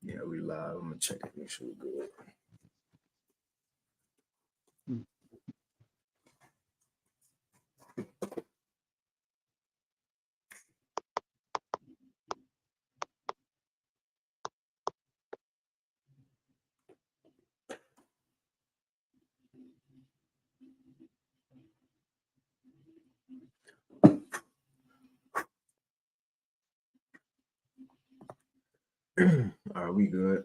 Yeah, we live. I'm gonna check it, make sure we're good. All right, we good.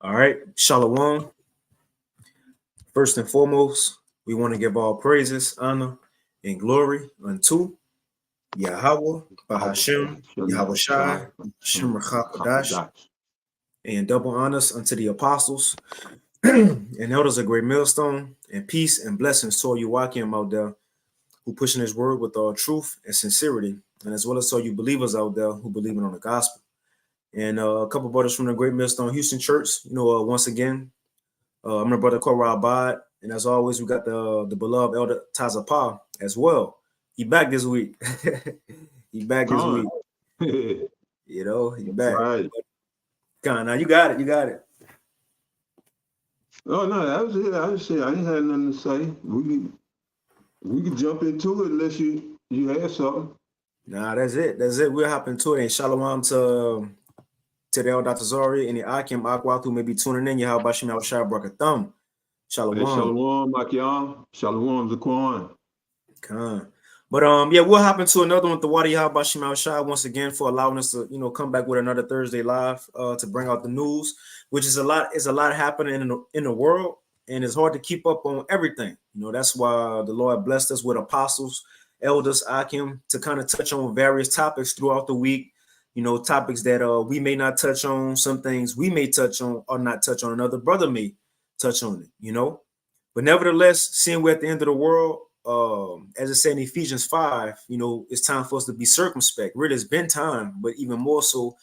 All right, Shalom. First and foremost, we want to give all praises, honor, and glory unto Yahweh, Bahashem, Yahweh Shai, Hashem Rachapadash, and double honors unto the apostles and elders of Great Millstone, and peace and blessings to all you walking out there who pushing his word with all truth and sincerity, and as well as all you believers out there who believe in on the gospel. And a couple brothers from the Great Millstone Houston Church, once again, I'm the brother Korah Abad, and as always, we got the beloved Elder Tazapah as well. He back this week. He back this week. He back. Right. Come on, now you got it. You got it. Oh no, that was it. I ain't had nothing to say. We can jump into it unless you have something. Nah, that's it. That's it. We'll hop into it. And shalom to the El Dr. Zari and the Akim Akwatu who may be tuning in. Yahweh Bashim Al Shai Brakatham. Shalom. Hey, shalom, Makiam. Shalom, Zaquan. Khan. But yeah, we'll hop into another one with the Wadi Yahweh Bashim Al Shai once again for allowing us to come back with another Thursday live to bring out the news, which is a lot happening in the world, and it's hard to keep up on everything. That's why the Lord blessed us with apostles, elders, Akim, to kind of touch on various topics throughout the week. Topics that we may not touch on, some things we may touch on or not touch on, another brother may touch on it, But nevertheless, seeing we're at the end of the world, as it said in Ephesians 5, it's time for us to be circumspect. Really, it's been time, but even more so,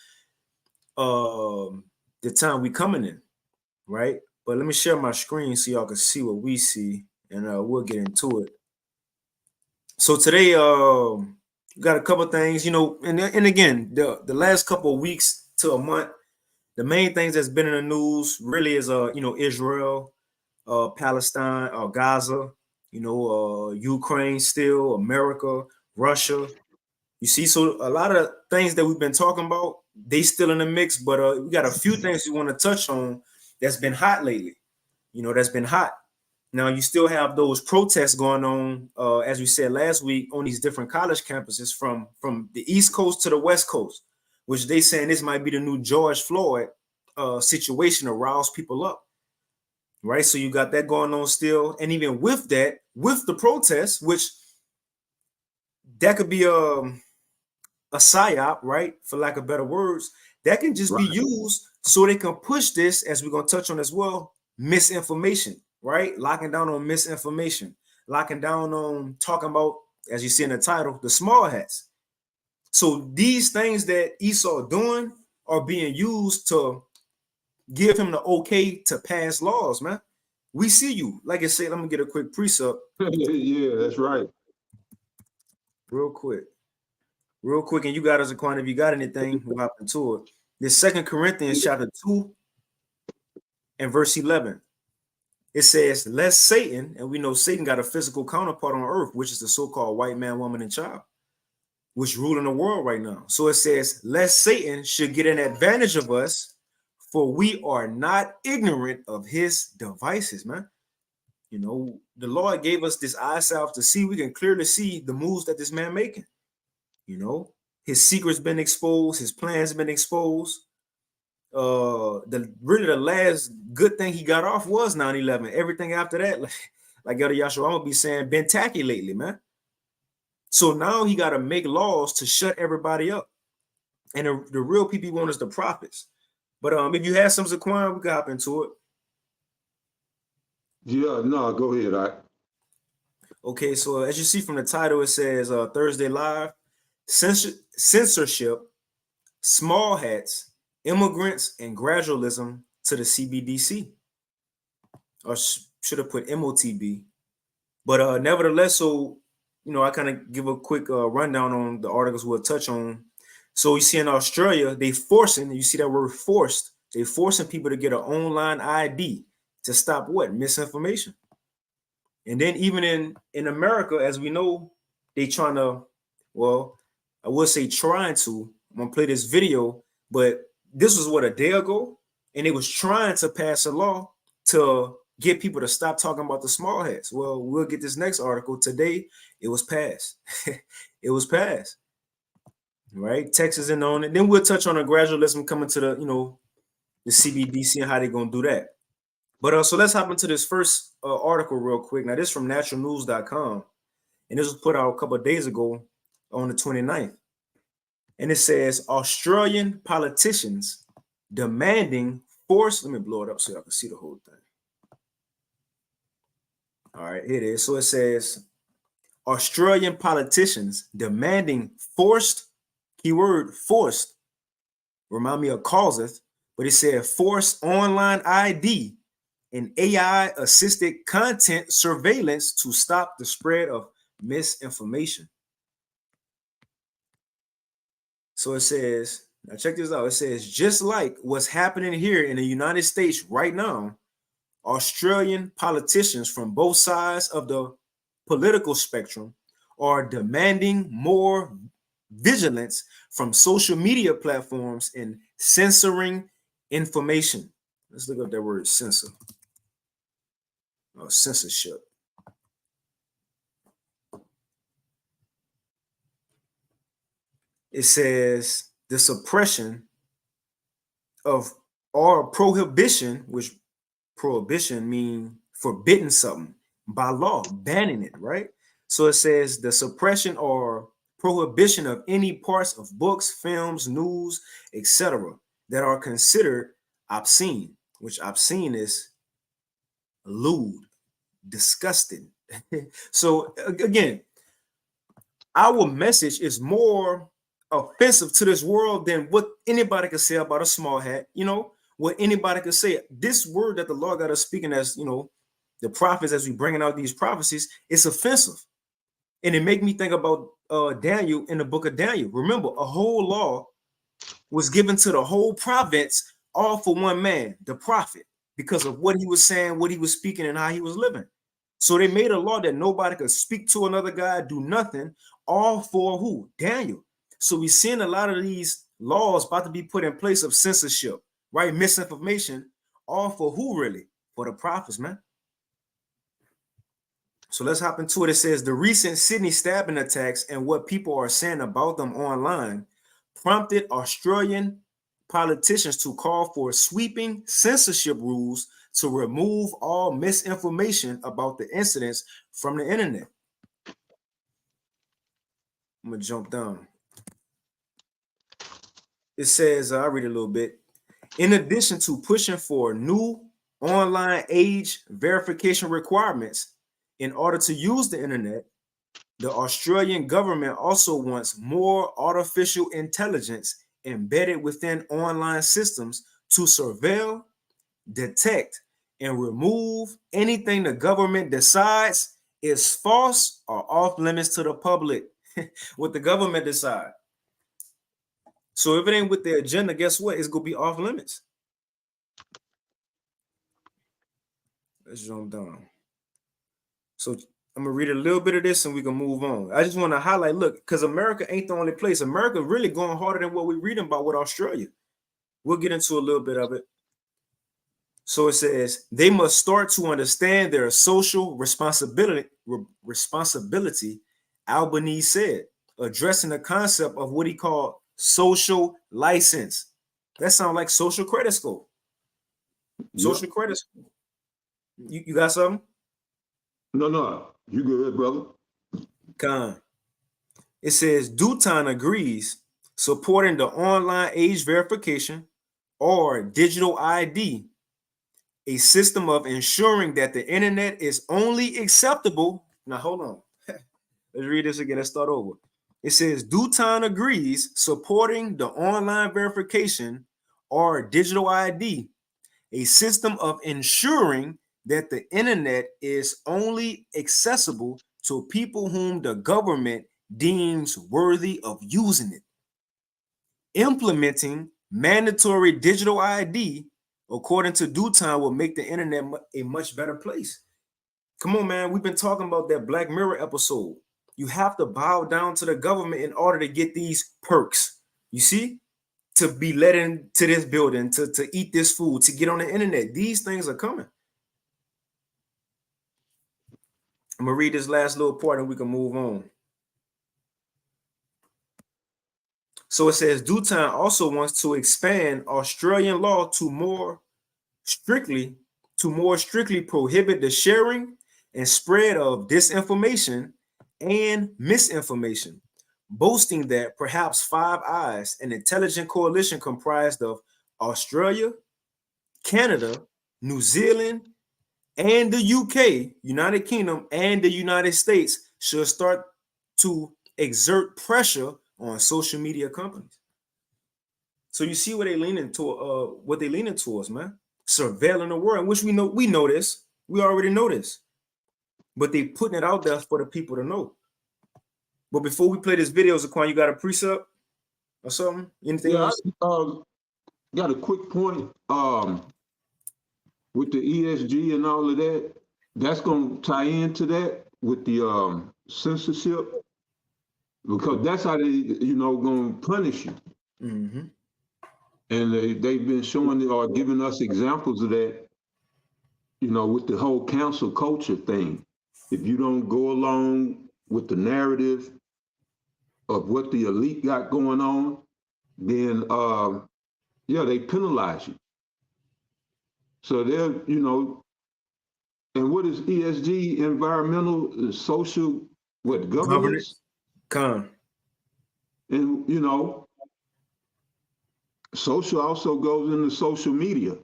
the time we coming in, right? But let me share my screen so y'all can see what we see, and we'll get into it. So today, got a couple of things, and again, the last couple of weeks to a month, the main things that's been in the news really is Israel, Palestine, Gaza, Ukraine, still America, Russia. You see, so a lot of things that we've been talking about, they still in the mix, but we got a few things we want to touch on that's been hot lately. That's been hot. Now, you still have those protests going on, as we said last week, on these different college campuses from the East Coast to the West Coast, which they saying this might be the new George Floyd situation to rouse people up, right? So you got that going on still. And even with that, with the protests, which that could be a psyop, right? For lack of better words, that can just be used so they can push this, as we're going to touch on as well, misinformation. Right? Locking down on misinformation, locking down on talking about, as you see in the title, the small hats. So these things that Esau doing are being used to give him the okay to pass laws, man. We see you. Like I said, let me get a quick precept. Yeah, that's right. Real quick. And you got us a quantity. If you got anything, we'll hop into it. This 2 Corinthians chapter 2 and verse 11. It says, lest Satan, and we know Satan got a physical counterpart on earth, which is the so-called white man, woman, and child, which ruling the world right now. So it says, lest Satan should get an advantage of us, for we are not ignorant of his devices, man. The Lord gave us this eyesight to see. We can clearly see the moves that this man making. His secret's been exposed. His plans been exposed. The last good thing he got off was 9/11. Everything after that, like Elder Yahshua, I'm gonna be saying, been tacky lately, man. So now he got to make laws to shut everybody up, and the real people he want is the prophets. But if you have some Zaquan, we can hop into it. Yeah, no, go ahead. Okay, so as you see from the title, it says Thursday Live, censorship, small hats, immigrants, and gradualism to the CBDC, or should have put MOTB. But nevertheless, so I kind of give a quick rundown on the articles we'll touch on. So you see in Australia, they forcing, you see that word forced, they forcing people to get an online ID to stop what? Misinformation. And then even in America, as we know, they trying to, well, I would say trying to. I'm gonna play this video, but this was what, a day ago, and they was trying to pass a law to get people to stop talking about the small hats. Well, we'll get this next article today. It was passed. It was passed. Right, Texas and on it. Then we'll touch on the gradualism coming to the, the CBDC and how they're gonna do that. But so let's hop into this first article real quick. Now, this is from naturalnews.com, and this was put out a couple of days ago on the 29th. And it says Australian politicians demanding forced. Let me blow it up so y'all can see the whole thing. All right, here it is. So it says Australian politicians demanding forced, keyword forced, remind me of causeth, but it said forced online ID and AI-assisted content surveillance to stop the spread of misinformation. So it says, now check this out. It says, just like what's happening here in the United States right now, Australian politicians from both sides of the political spectrum are demanding more vigilance from social media platforms in censoring information. Let's look up that word, censor. Censorship. It says the suppression of or prohibition, which prohibition means forbidding something by law, banning it, right? So it says the suppression or prohibition of any parts of books, films, news, etc. that are considered obscene, which obscene is lewd, disgusting. So again, our message is more offensive to this world than what anybody could say about a small hat. What anybody could say. This word that the Lord got us speaking as, the prophets, as we bringing out these prophecies, it's offensive. And it make me think about Daniel in the book of Daniel. Remember, a whole law was given to the whole province, all for one man, the prophet, because of what he was saying, what he was speaking, and how he was living. So they made a law that nobody could speak to another guy, do nothing, all for who? Daniel. So we're seeing a lot of these laws about to be put in place of censorship, right? Misinformation, all for who really? For the prophets, man. So let's hop into it. It says the recent Sydney stabbing attacks and what people are saying about them online prompted Australian politicians to call for sweeping censorship rules to remove all misinformation about the incidents from the internet. I'm gonna jump down. It says, I'll read a little bit. In addition to pushing for new online age verification requirements in order to use the internet, the Australian government also wants more artificial intelligence embedded within online systems to surveil, detect, and remove anything the government decides is false or off limits to the public. What the government decide. So if it ain't with their agenda, guess what? It's gonna be off limits. Let's jump down. So I'm gonna read a little bit of this and we can move on. I just want to highlight, look, because America ain't the only place. America really going harder than what we're reading about with Australia. We'll get into a little bit of it. So it says they must start to understand their social responsibility. Albanese said, addressing the concept of what he called social license. That sounds like social credit score. Social credit score. You got something? No. You good, brother? Con. It says Duton agrees supporting the online age verification or digital ID, a system of ensuring that the internet is only acceptable. Now, hold on. Let's read this again. Let's start over. It says Duton agrees supporting the online verification or digital ID, a system of ensuring that the internet is only accessible to people whom the government deems worthy of using it. Implementing mandatory digital ID, according to Due Time, will make the internet a much better place. Come on, man. We've been talking about that Black Mirror episode. You have to bow down to the government in order to get these perks. You see? To be let into this building, to eat this food, to get on the internet. These things are coming. I'm going to read this last little part and we can move on. So it says, Due Time also wants to expand Australian law to more strictly prohibit the sharing and spread of disinformation and misinformation, boasting that perhaps Five Eyes, an intelligent coalition comprised of Australia, Canada, New Zealand, and the UK, United Kingdom, and the United States, should start to exert pressure on social media companies. So you see what they leaning towards, man. Surveilling the world, which we know this. We already know this. But they putting it out there for the people to know. But before we play this video, Zaquan, you got a precept or something? Anything else? Got a quick point. With the ESG and all of that, that's going to tie into that with the censorship, because that's how they, going to punish you. Mm-hmm. And they've been showing or giving us examples of that, with the whole cancel culture thing. If you don't go along with the narrative of what the elite got going on, then they penalize you. So they're, and what is ESG? Environmental, social, governance? Con. And, social also goes into social media.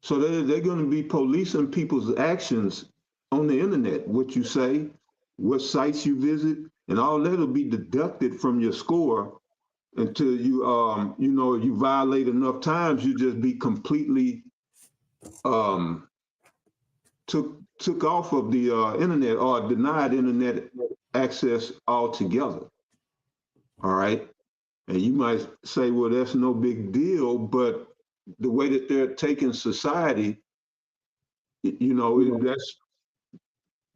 So they're going to be policing people's actions on the internet, what you say, what sites you visit, and all that will be deducted from your score until you, you violate enough times, you just be completely took off of the internet or denied internet access altogether. All right. And you might say, well, that's no big deal, but the way that they're taking society,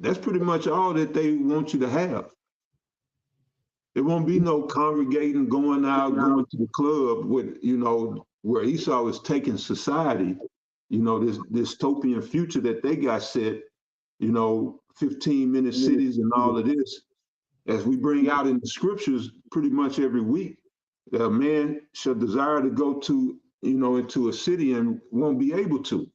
that's pretty much all that they want you to have. There won't be no congregating, going out, going to the club with, where Esau is taking society, this dystopian future that they got set, 15-minute cities and all of this, as we bring out in the scriptures pretty much every week, that a man shall desire to go to, into a city and won't be able to.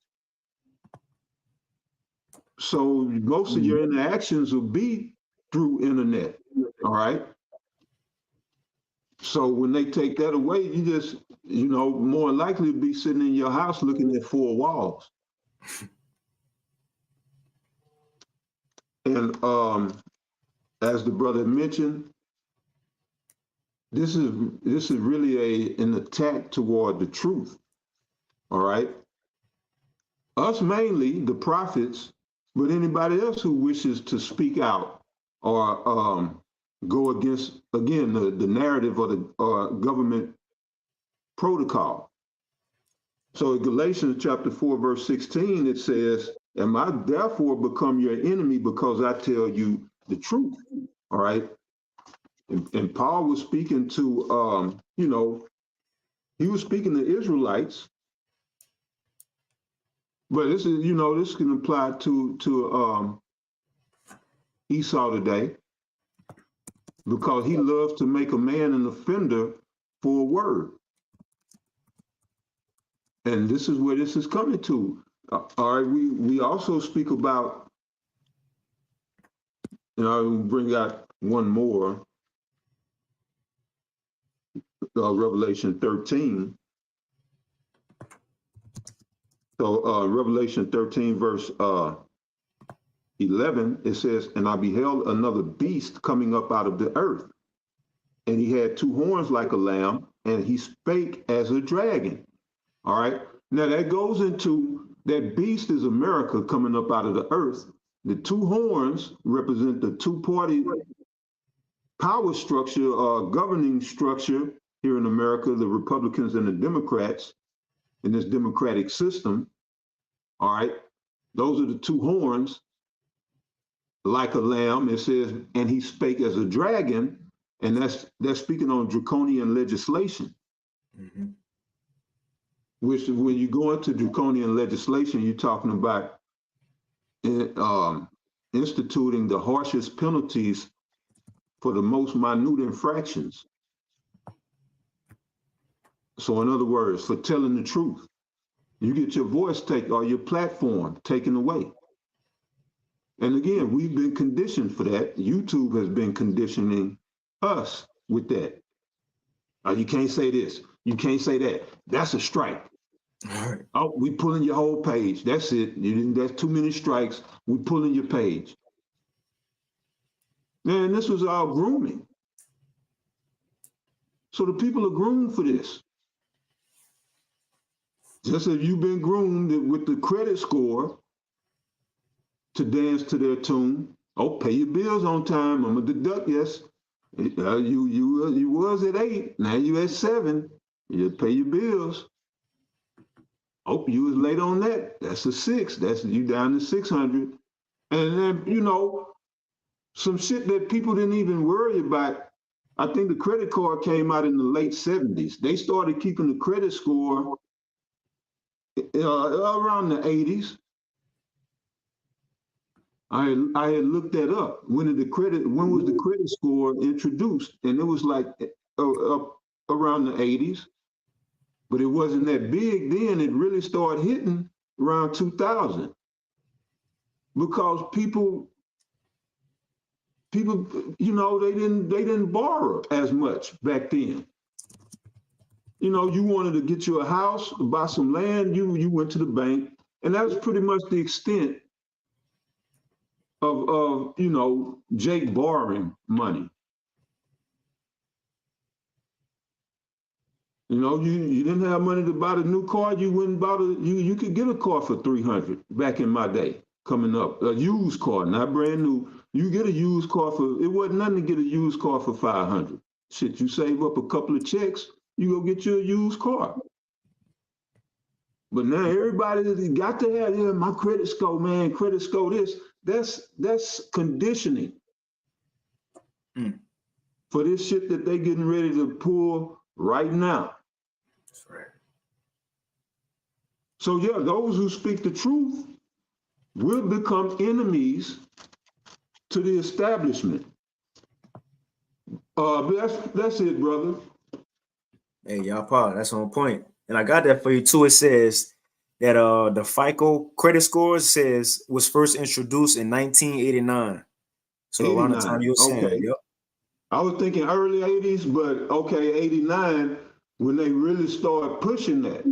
So most of your interactions will be through internet, all right? So when they take that away, you just, more likely to be sitting in your house looking at four walls. And as the brother mentioned, this is really an attack toward the truth. All right. Us mainly, the prophets, but anybody else who wishes to speak out or go against, again, the narrative or the government protocol. So in Galatians chapter 4, verse 16, it says, "Am I therefore become your enemy because I tell you the truth?" All right. And Paul was speaking to, he was speaking to Israelites, but this is, this can apply to Esau today, because he loves to make a man an offender for a word. And this is where this is coming to. All right, we also speak about, I'll bring out one more, Revelation 13. So Revelation 13, verse 11, it says, "And I beheld another beast coming up out of the earth, and he had two horns like a lamb, and he spake as a dragon." All right. Now that goes into, that beast is America coming up out of the earth. The two horns represent the two party power structure, governing structure here in America, the Republicans and the Democrats in this democratic system, all right, those are the two horns, like a lamb. It says, and he spake as a dragon, and that's speaking on draconian legislation. Mm-hmm. Which, when you go into draconian legislation, you're talking about instituting the harshest penalties for the most minute infractions. So, in other words, for telling the truth, you get your voice taken or your platform taken away. And again, we've been conditioned for that. YouTube has been conditioning us with that. You can't say this. You can't say that. That's a strike. All right. Oh, we pulling your whole page. That's it. That's too many strikes. We pulling your page. Man, this was all grooming. So the people are groomed for this. Just as you've been groomed with the credit score to dance to their tune. Oh, pay your bills on time. I'm gonna deduct. Yes, you was at 8. Now you at 7. You pay your bills. Oh, you was late on that. That's a 6. That's you down to 600. And then some shit that people didn't even worry about. I think the credit card came out in the late 70s. They started keeping the credit score around the 80s. I had looked that up. When was the credit score introduced? And it was like around the 80s, but it wasn't that big then. It really started hitting around 2000 because people, they didn't borrow as much back then. You wanted to get you a house, buy some land, you went to the bank, and that was pretty much the extent of Jake borrowing money. You didn't have money to buy the new car, you went and bought you could get a car for $300 back in my day, coming up. A used car, not brand new. You get a used car it wasn't nothing to get a used car for $500. Shit, you save up a couple of checks, you go get you a used car. But now everybody got to have, my credit score, man, credit score this. That's conditioning for this shit that they getting ready to pull right now. That's right. So yeah, those who speak the truth will become enemies to the establishment. That's it, brother. Hey, y'all, Paul, that's on point. And I got that for you too. It says that the FICO credit score was first introduced in 1989. So around the time you were saying, okay. Yep. I was thinking early 80s, but okay, 89 when they really started pushing that.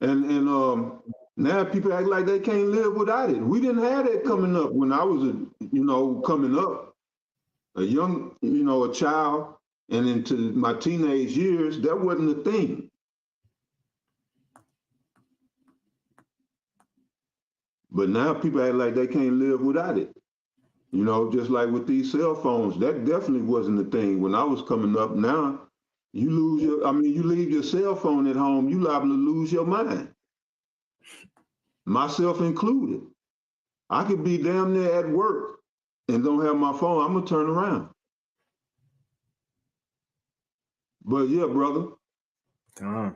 And now people act like they can't live without it. We didn't have that coming up when I was coming up, a young, a child, and into my teenage years, that wasn't a thing. But now people act like they can't live without it. Just like with these cell phones, that definitely wasn't a thing when I was coming up. Now, you leave your cell phone at home, you liable to lose your mind. Myself included. I could be damn near at work and don't have my phone, I'm gonna turn around. But yeah, brother. I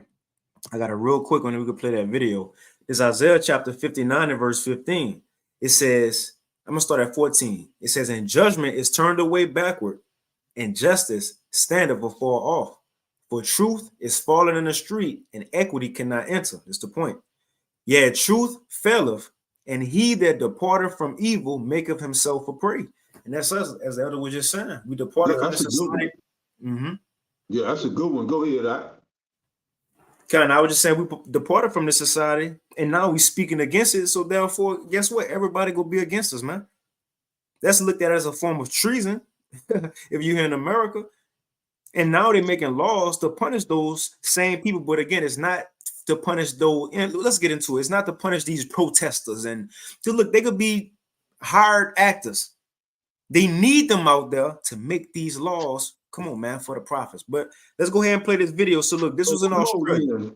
got a real quick one, and we could play that video. It's Isaiah chapter 59 and verse 15. It says, I'm gonna start at 14. It says, and judgment is turned away backward, and justice standeth afar off. For truth is fallen in the street, and equity cannot enter. That's the point. Yeah, truth faileth, and he that departed from evil maketh himself a prey. And that's us, as the elder was just saying. We departed from the society. Yeah, that's a good one. Go ahead. I was just saying we departed from the society, and now we speaking against it. So therefore, guess what? Everybody gonna be against us, man. That's looked at as a form of treason if you're here in America. And now they're making laws to punish those same people. But again, it's not to punish those. And let's get into it. It's not to punish these protesters and to look. They could be hired actors. They need them out there to make these laws. Come on, man, for the prophets. But let's go ahead and play this video. So look, this was in Australia.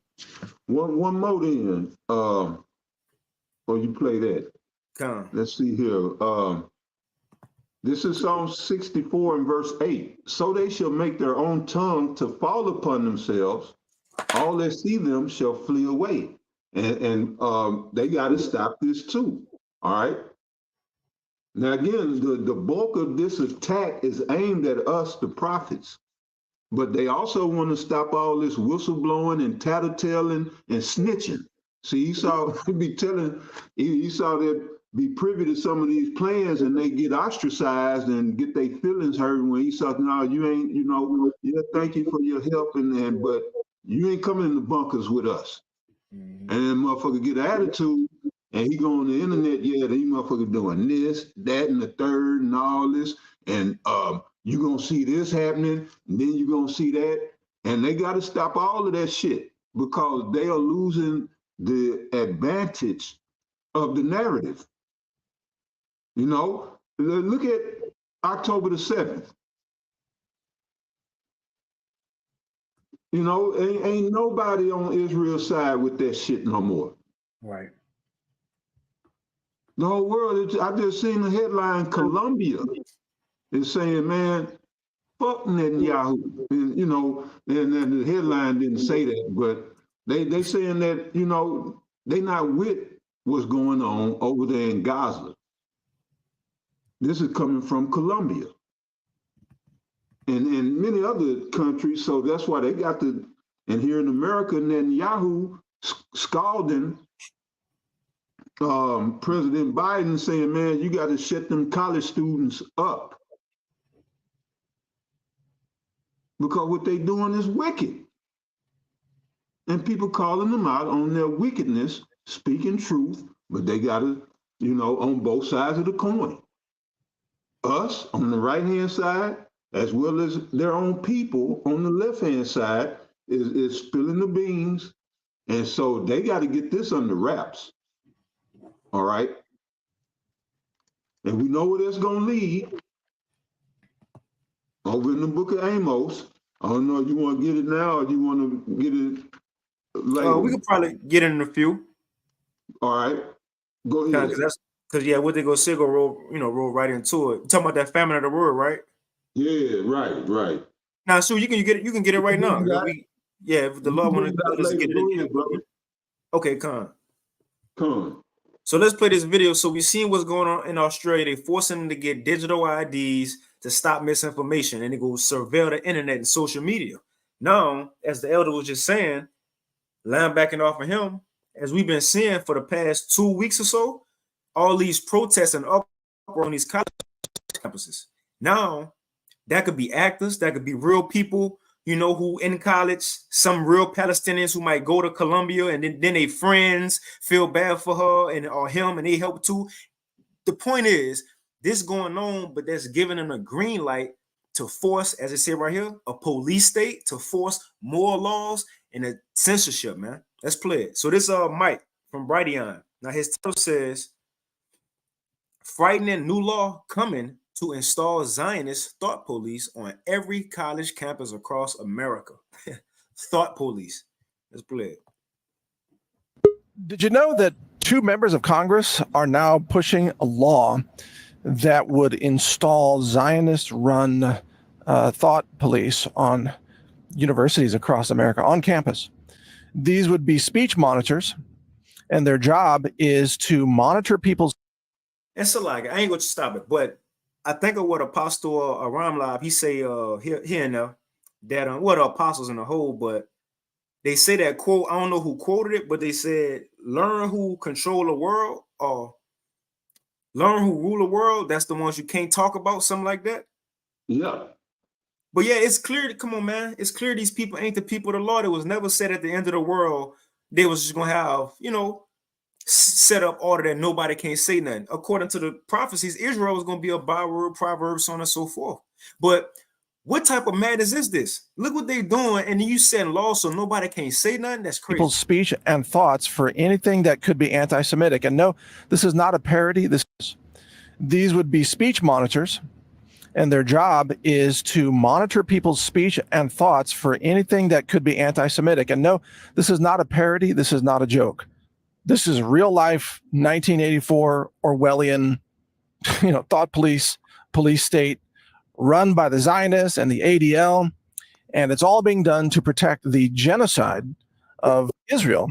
One more then. Or you play that. Let's see here. This is Psalm 64 and verse 8. So they shall make their own tongue to fall upon themselves. All that see them shall flee away. And they got to stop this too. All right. Now, again, the bulk of this attack is aimed at us, the prophets. But they also want to stop all this whistleblowing and tattletelling and snitching. See, Esau be telling, Esau that be privy to some of these plans and they get ostracized and get their feelings hurt when Esau, no, you ain't, yeah, thank you for your help, but you ain't coming in the bunkers with us. And then motherfucker get an attitude and he go on the internet, yeah, these motherfuckers doing this, that, and the third and all this. And you gonna see this happening, and then you gonna see that. And they gotta stop all of that shit because they are losing the advantage of the narrative. Look at October the 7th. Ain't nobody on Israel's side with that shit no more. Right. The whole world, I just seen the headline, Colombia is saying, man, fuck Netanyahu. And then the headline didn't say that, but they saying that, they not with what's going on over there in Gaza. This is coming from Colombia and many other countries. So that's why they got to, and here in America, Netanyahu scalding President Biden saying, man, you got to shut them college students up because what they doing is wicked. And people calling them out on their wickedness, speaking truth, but they got to, on both sides of the coin. Us on the right-hand side, as well as their own people on the left-hand side is spilling the beans. And so they got to get this under wraps. All right. And we know where that's going to lead. Over in the book of Amos. I don't know if you want to get it now or you want to get it later. We could probably get in a few. All right. Go ahead. Because what they go say go roll right into it. You're talking about that famine of the word, right? Yeah, right. Now, so you can get it right now. If the Lord want to let us get it. Brother. Okay, come on. So let's play this video. So we've seen what's going on in Australia. They're forcing them to get digital IDs to stop misinformation, and they go surveil the internet and social media. Now, as the elder was just saying, backing off of him, as we've been seeing for the past 2 weeks or so, all these protests and uproar on these college campuses. Now, that could be actors, that could be real people, who in college, some real Palestinians who might go to Colombia and then their friends feel bad for her or him and they help too. The point is, this going on, but that's giving them a green light to force, as it said right here, a police state to force more laws and a censorship, man. Let's play it. So this Mike from Brighteon. Now his title says, frightening new law coming to install Zionist thought police on every college campus across America. Thought police. Let's play it. Did you know that 2 members of Congress are now pushing a law that would install Zionist-run thought police on universities across America, on campus? These would be speech monitors, and their job is to monitor people's... And so, I ain't going to stop it, but I think of what Apostle Aram Live, he say here and there, that what are apostles in the whole, but they say that quote, I don't know who quoted it, but they said, learn who control the world or learn who rule the world. That's the ones you can't talk about, something like that. Yeah. But yeah, it's clear. Come on, man. It's clear these people ain't the people of the Lord. It was never said at the end of the world, they was just going to have, set up order that nobody can't say nothing. According to the prophecies, Israel was going to be a byword, proverbs, so on and so forth. But what type of madness is this? Look what they're doing, and then you set law so nobody can't say nothing? That's crazy. People's speech and thoughts for anything that could be anti-Semitic. And no, this is not a parody. These would be speech monitors, and their job is to monitor people's speech and thoughts for anything that could be anti-Semitic. And no, this is not a parody. This is not a joke. This is real life 1984 Orwellian, thought police state run by the Zionists and the ADL. And it's all being done to protect the genocide of Israel,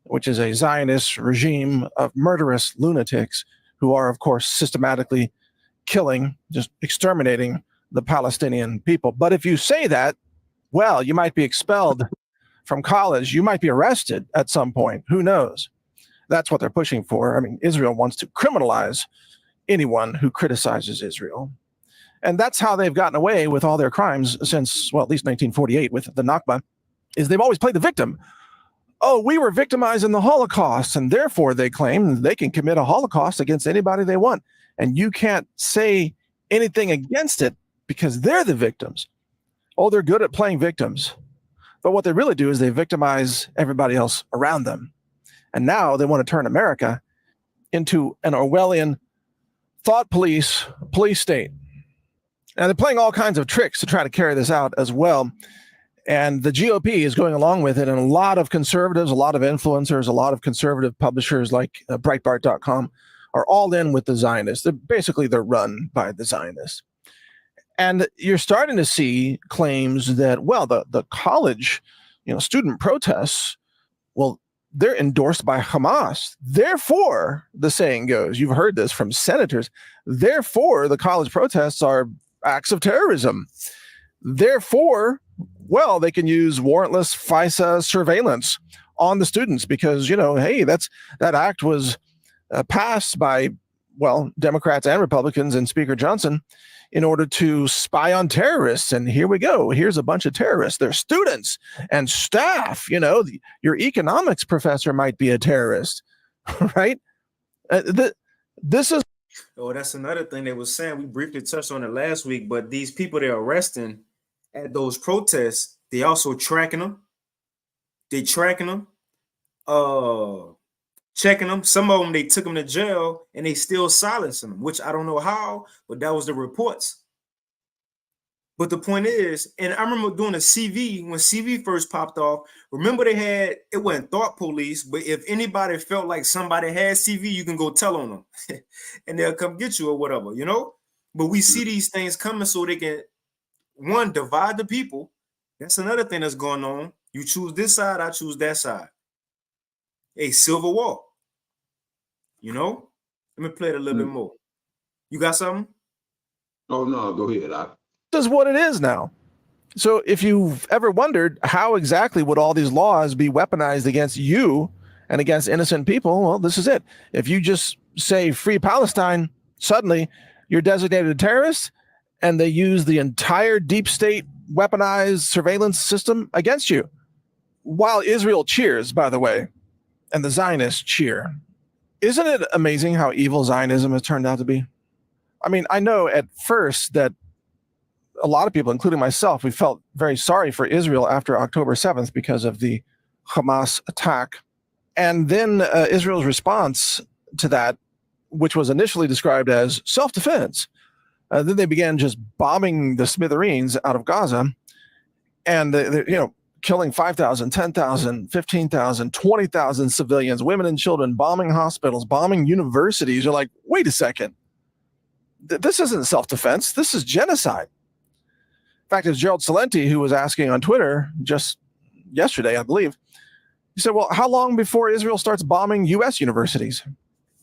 which is a Zionist regime of murderous lunatics who are, of course, systematically killing, just exterminating the Palestinian people. But if you say that, well, you might be expelled from college. You might be arrested at some point. Who knows? That's what they're pushing for. I mean, Israel wants to criminalize anyone who criticizes Israel. And that's how they've gotten away with all their crimes since, well, at least 1948 with the Nakba, is they've always played the victim. Oh, we were victimized in the Holocaust, and therefore they claim they can commit a Holocaust against anybody they want. And you can't say anything against it because they're the victims. Oh, they're good at playing victims. But what they really do is they victimize everybody else around them. And now they want to turn America into an Orwellian thought police state. And they're playing all kinds of tricks to try to carry this out as well. And the GOP is going along with it. And a lot of conservatives, a lot of influencers, a lot of conservative publishers like Breitbart.com are all in with the Zionists. They're run by the Zionists. And you're starting to see claims that, well, the college, student protests, well, they're endorsed by Hamas. Therefore, the saying goes, you've heard this from senators, therefore, the college protests are acts of terrorism. Therefore, well, they can use warrantless FISA surveillance on the students because, hey, that act was passed by, well, Democrats and Republicans and Speaker Johnson in order to spy on terrorists. And here we go. Here's a bunch of terrorists. They're students and staff. Your economics professor might be a terrorist, right? This is. Oh, that's another thing they were saying. We briefly touched on it last week, but these people they're arresting at those protests, they also tracking them. They tracking them, checking them. Some of them, they took them to jail and they still silencing them, which I don't know how, but that was the reports. But the point is, and I remember doing a CV, when CV first popped off, remember it wasn't thought police, but if anybody felt like somebody had CV, you can go tell on them and they'll come get you or whatever, But we see these things coming so they can, one, divide the people. That's another thing that's going on. You choose this side, I choose that side. A civil war. Let me play it a little bit more. You got something? Oh, no, go ahead. This is what it is now. So if you've ever wondered how exactly would all these laws be weaponized against you and against innocent people, well, this is it. If you just say free Palestine, suddenly you're designated a terrorist and they use the entire deep state weaponized surveillance system against you. While Israel cheers, by the way, and the Zionists cheer. Isn't it amazing how evil Zionism has turned out to be? I mean, I know at first that a lot of people, including myself, we felt very sorry for Israel after October 7th because of the Hamas attack. And then Israel's response to that, which was initially described as self-defense, then they began just bombing the smithereens out of Gaza and, killing 5,000, 10,000, 15,000, 20,000 civilians, women and children, bombing hospitals, bombing universities. You're like, wait a second. This isn't self-defense. This is genocide. In fact, it was Gerald Celente who was asking on Twitter just yesterday, I believe. He said, well, how long before Israel starts bombing U.S. universities?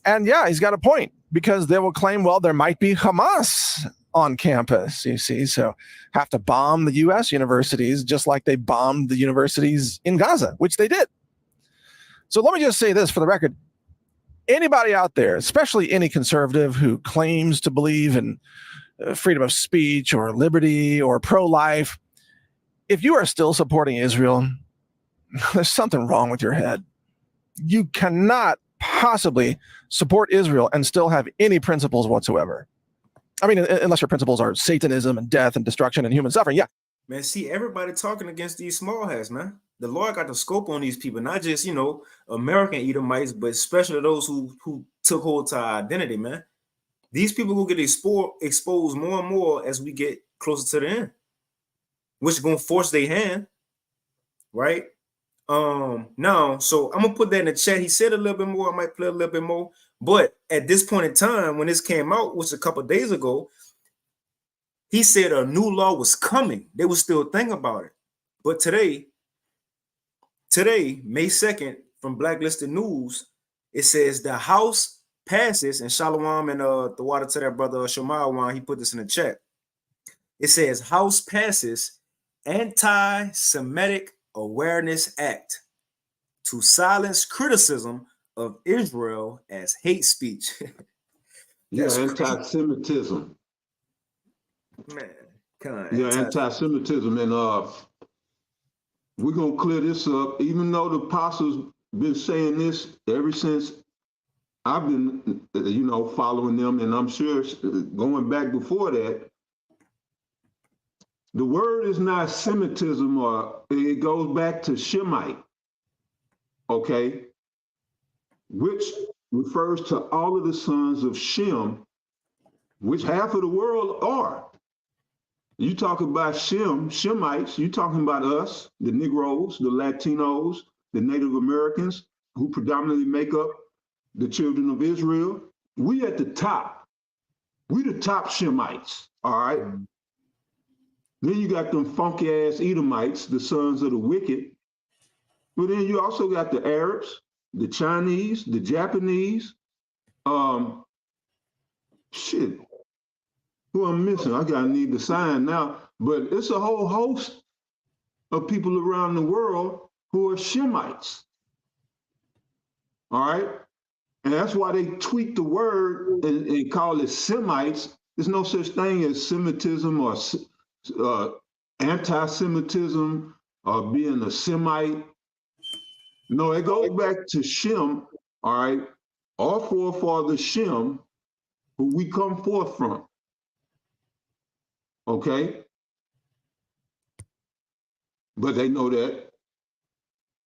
And yeah, he's got a point, because they will claim, well, there might be Hamas on campus, you see, so have to bomb the U.S. universities just like they bombed the universities in Gaza, which they did. So let me just say this for the record. Anybody out there, especially any conservative who claims to believe in freedom of speech or liberty or pro-life, if you are still supporting Israel, there's something wrong with your head. You cannot possibly support Israel and still have any principles whatsoever. I mean, unless your principles are Satanism and death and destruction and human suffering, yeah. Man, see, everybody talking against these small hats, man. The Lord got the scope on these people, not just, American Edomites, but especially those who took hold to our identity, man. These people will get exposed more and more as we get closer to the end, which is gonna force their hand, right? Now, so I'm gonna put that in the chat. He said a little bit more. I might play a little bit more, but at this point in time, when this came out, which a couple of days ago, he said a new law was coming. They were still thinking about it, but today, May 2nd, from Blacklisted News, it says the House passes, and Shalom and the water to that brother Shemawan, he put this in the chat. It says House passes Anti-Semitic Awareness Act to silence criticism of Israel as hate speech. Yeah, anti-Semitism. Man, kind yeah, anti-Semitism, and we're gonna clear this up. Even though the apostles been saying this ever since I've been, following them, and I'm sure going back before that, the word is not Semitism, or it goes back to Shemite, okay, which refers to all of the sons of Shem, which half of the world are. You talk about Shemites, you talking about us, the Negroes, the Latinos, the Native Americans, who predominantly make up the children of Israel. We at the top. We the top Shemites, all right? Mm-hmm. Then you got them funky ass Edomites, the sons of the wicked. But then you also got the Arabs, the Chinese, the Japanese. Shit, who I'm missing? I gotta need the sign now. But it's a whole host of people around the world who are Shemites. All right? And that's why they tweak the word and call it Semites. There's no such thing as Semitism or anti-Semitism or being a Semite. No, it goes back to Shem, all right? Our forefather Shem, who we come forth from. Okay? But they know that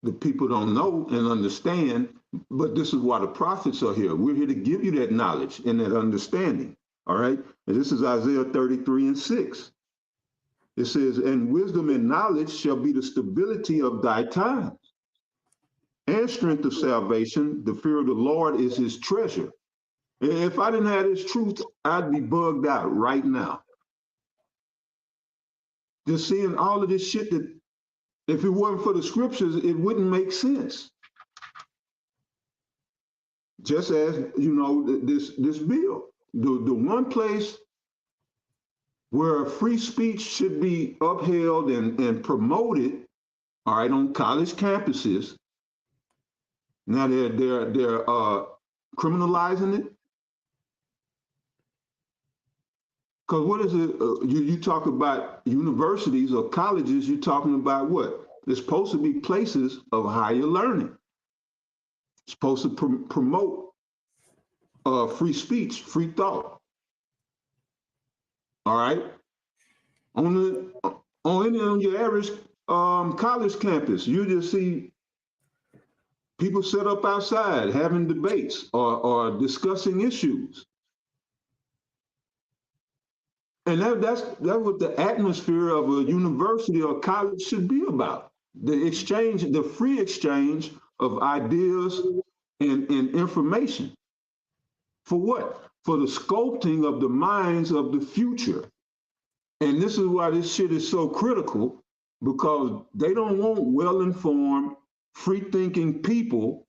the people don't know and understand, but this is why the prophets are here. We're here to give you that knowledge and that understanding, all right? And this is Isaiah 33:6. It says, and wisdom and knowledge shall be the stability of thy times, and strength of salvation. The fear of the Lord is his treasure. If I didn't have this truth, I'd be bugged out right now. Just seeing all of this shit that, if it wasn't for the scriptures, it wouldn't make sense. Just as, this bill, the one place where free speech should be upheld and promoted, all right, on college campuses. Now they're criminalizing it. Because what is it? You talk about universities or colleges, you're talking about what? They're supposed to be places of higher learning. It's supposed to promote free speech, free thought. All right? On your average college campus, you just see people set up outside having debates or discussing issues. And that's what the atmosphere of a university or college should be about. The exchange, the free exchange of ideas and information. For what? For the sculpting of the minds of the future. And this is why this shit is so critical, because they don't want well-informed, free-thinking people.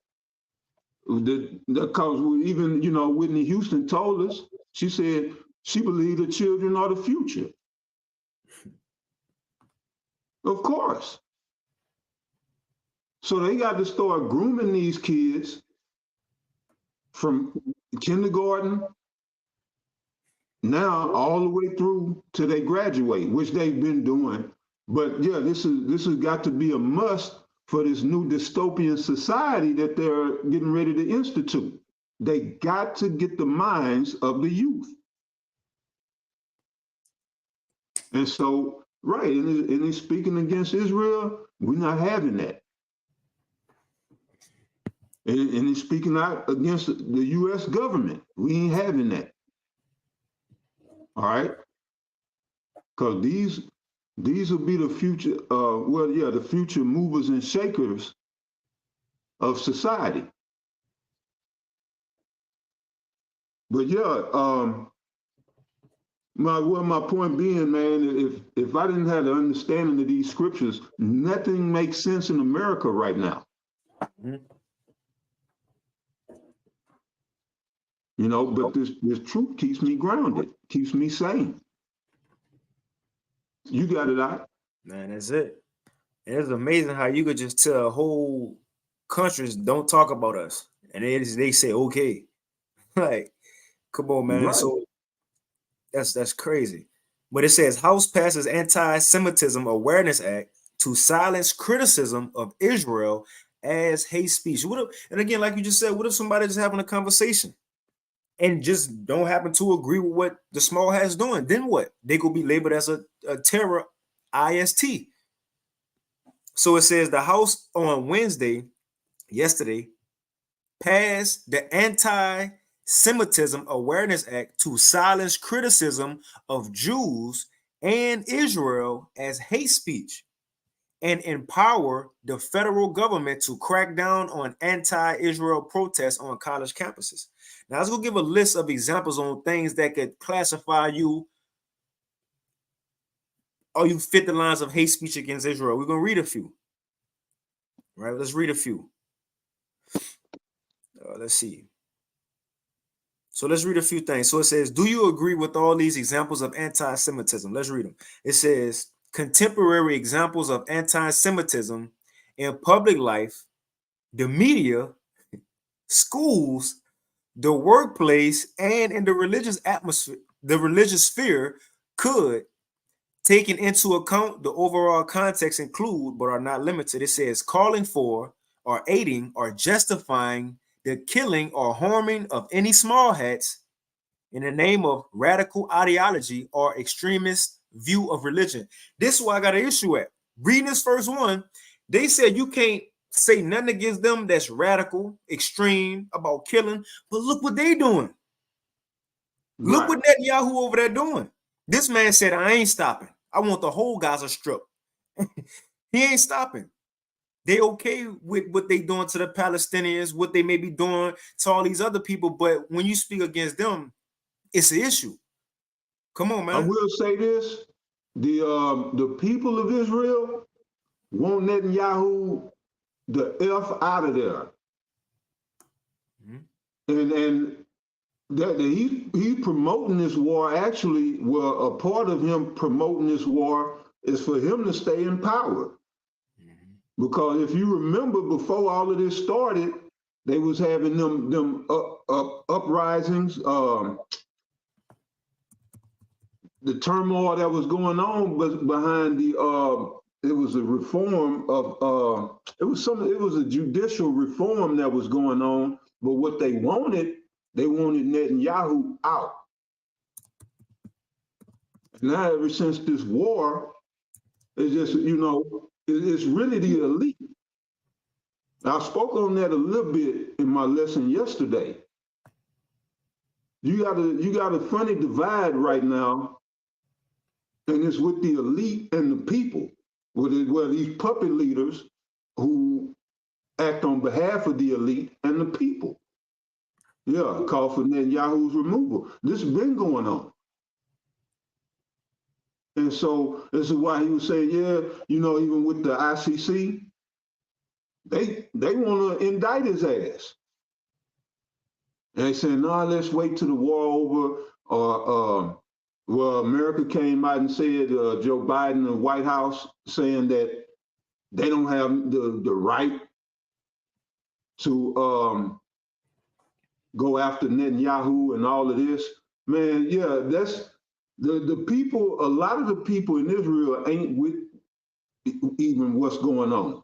Because even, Whitney Houston told us, she said, she believed the children are the future. Of course. So they got to start grooming these kids from kindergarten now all the way through till they graduate, which they've been doing. But yeah, this has got to be a must for this new dystopian society that they're getting ready to institute. They got to get the minds of the youth. And so, right, and he's speaking against Israel, we're not having that. And he's speaking out against the U.S. government. We ain't having that. All right, because these will be the future. The future movers and shakers of society. But my point being, man, if I didn't have the understanding of these scriptures, nothing makes sense in America right now. Mhm. You know, but this truth keeps me grounded, keeps me sane. You got it out. Man, that's it. And it's amazing how you could just tell whole countries don't talk about us, and they say okay. Like, come on, man. Right. So that's crazy. But it says House passes Anti-Semitism Awareness Act to silence criticism of Israel as hate speech. What if, and again, like you just said, what if somebody just having a conversation and just don't happen to agree with what the small hat's doing? Then what? They could be labeled as a terror IST. So it says the House on yesterday, passed the Anti-Semitism Awareness Act to silence criticism of Jews and Israel as hate speech and empower the federal government to crack down on anti-Israel protests on college campuses. Now, let's go give a list of examples on things that could classify you or you fit the lines of hate speech against Israel. We're going to read a few. Right? Let's read a few. Let's see. So let's read a few things. So it says, do you agree with all these examples of anti-Semitism? Let's read them. It says, contemporary examples of anti-Semitism in public life, the media, schools, the workplace, and in the religious atmosphere, the religious sphere could, taking into account the overall context, include, but are not limited. It says, calling for or aiding or justifying the killing or harming of any small hats in the name of radical ideology or extremist view of religion. This is why I got an issue at. Reading this first one, they said you can't say nothing against them that's radical, extreme, about killing, but look what they doing. Look what Netanyahu over there doing. This man said, I ain't stopping. I want the whole Gaza Strip. He ain't stopping. They okay with what they doing to the Palestinians, what they may be doing to all these other people, but when you speak against them, it's an issue. Come on, man. I will say this: the people of Israel want Netanyahu the F out of there, and that he's promoting this war. Actually, well, a part of him promoting this war is for him to stay in power. Because if you remember, before all of this started, they was having them uprisings, the turmoil that was going on was behind it was a reform of it was a judicial reform that was going on, but what they wanted Netanyahu out. Now, ever since this war, it's just, it's really the elite. I spoke on that a little bit in my lesson yesterday. You got a funny divide right now, and it's with the elite and the people, where these puppet leaders who act on behalf of the elite and the people. Yeah, call for Netanyahu's removal. This has been going on. And so this is why he was saying, even with the ICC, they want to indict his ass. And they said, no, let's wait till the war over. Well, America came out and said, Joe Biden and the White House saying that they don't have the right to go after Netanyahu and all of this. Man, yeah, that's the people, a lot of the people in Israel ain't with even what's going on.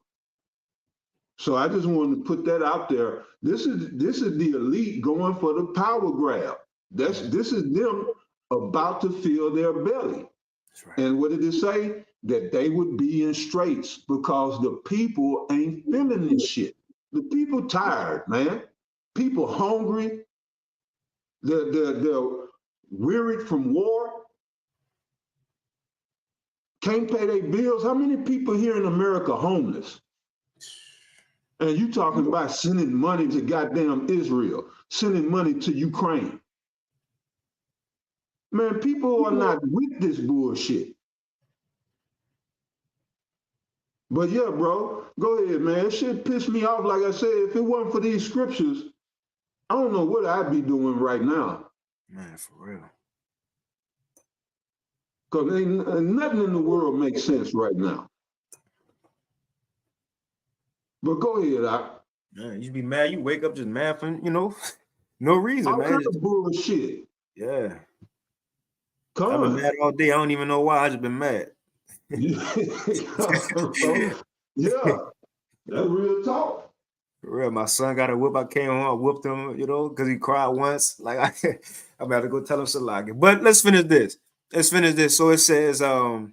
So I just wanted to put that out there. This is the elite going for the power grab. This is them about to fill their belly. That's right. And what did it say? That they would be in straits because the people ain't feeling this shit. The people tired, man. People hungry. They're wearied from war. can't pay their bills. How many people here in America homeless? And you talking about sending money to goddamn Israel, sending money to Ukraine. Man, people are not with this bullshit. But yeah, bro, go ahead, man. It shit pissed me off. Like I said, if it wasn't for these scriptures, I don't know what I'd be doing right now. Man, for real. Because ain't nothing in the world makes sense right now. But go ahead, Man, you be mad. You wake up just mad for, no reason, all man. kind of bullshit. Yeah. Come I've been on. mad all day. I don't even know why. I just been mad. Yeah, that's real talk. For real, my son got a whip. I came home, I whooped him, because he cried once. Like I'm about to go tell him Salaki. But let's finish this. So it says, so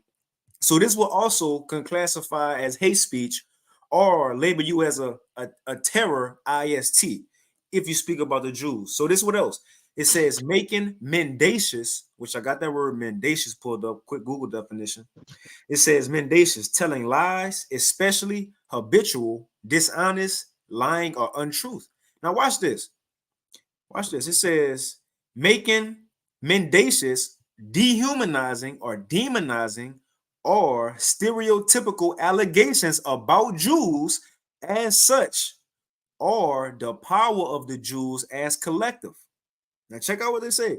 this will also can classify as hate speech or label you as a terror IST if you speak about the Jews. So this what else? It says making mendacious, which I got that word mendacious pulled up, quick Google definition. It says mendacious, telling lies, especially habitual, dishonest, lying, or untruth. Now watch this. Watch this. It says making mendacious, dehumanizing, or demonizing, or stereotypical allegations about Jews as such, or the power of the Jews as collective. Now check out what they say.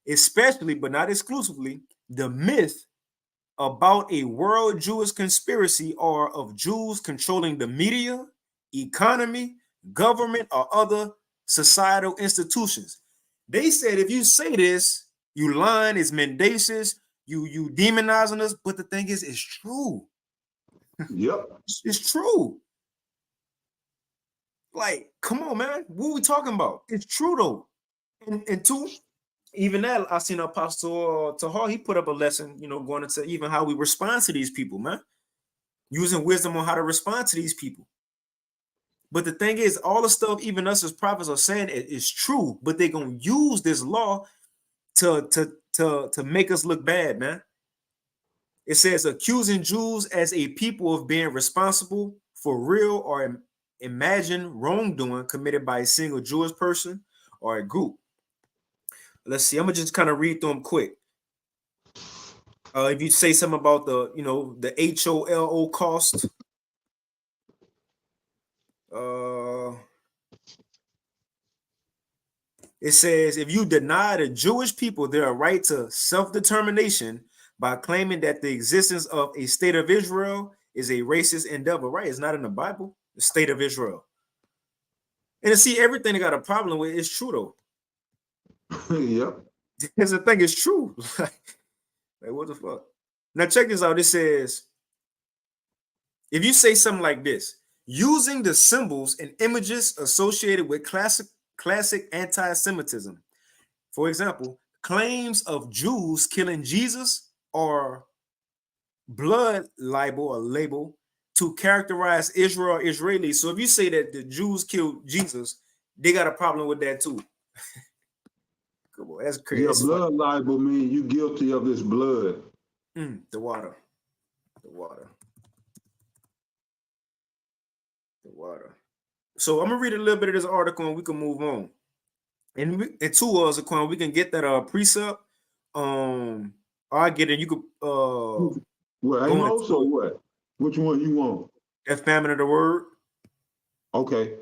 Especially, but not exclusively, the myth about a world Jewish conspiracy or of Jews controlling the media, economy, government, or other societal institutions. They said if you say this, you lying, it's mendacious, you demonizing us, but the thing is, it's true. Yep. It's true. Like, come on, man. What are we talking about? It's true, though. And two, even that, I seen Apostle Tahar, he put up a lesson, going into even how we respond to these people, man. Using wisdom on how to respond to these people. But the thing is, all the stuff even us as prophets are saying is true, but they're going to use this law to make us look bad, man. It says accusing Jews as a people of being responsible for real or imagined wrongdoing committed by a single Jewish person or a group. Let's see. I'm gonna just kind of read through them quick. If you say something about the HOLO cost, it says if you deny the Jewish people their right to self-determination by claiming that the existence of a state of Israel is a racist endeavor, right? It's not in the Bible, the state of Israel. And to see everything they got a problem with is true though. Yep. Because the thing is true. Like, what the fuck? Now check this out. It says, if you say something like this, using the symbols and images associated with classic anti-Semitism, for example, claims of Jews killing Jesus or blood libel or label to characterize Israel or Israelis. So if you say that the Jews killed Jesus, they got a problem with that too. Come on, that's crazy. Yeah, blood libel means you guilty of this blood. The water. So I'm gonna read a little bit of this article and we can move on. And two us, Aquan, we can get that precept. I get it. You could Well, Amos or what? Which one you want? That famine of the word. Okay.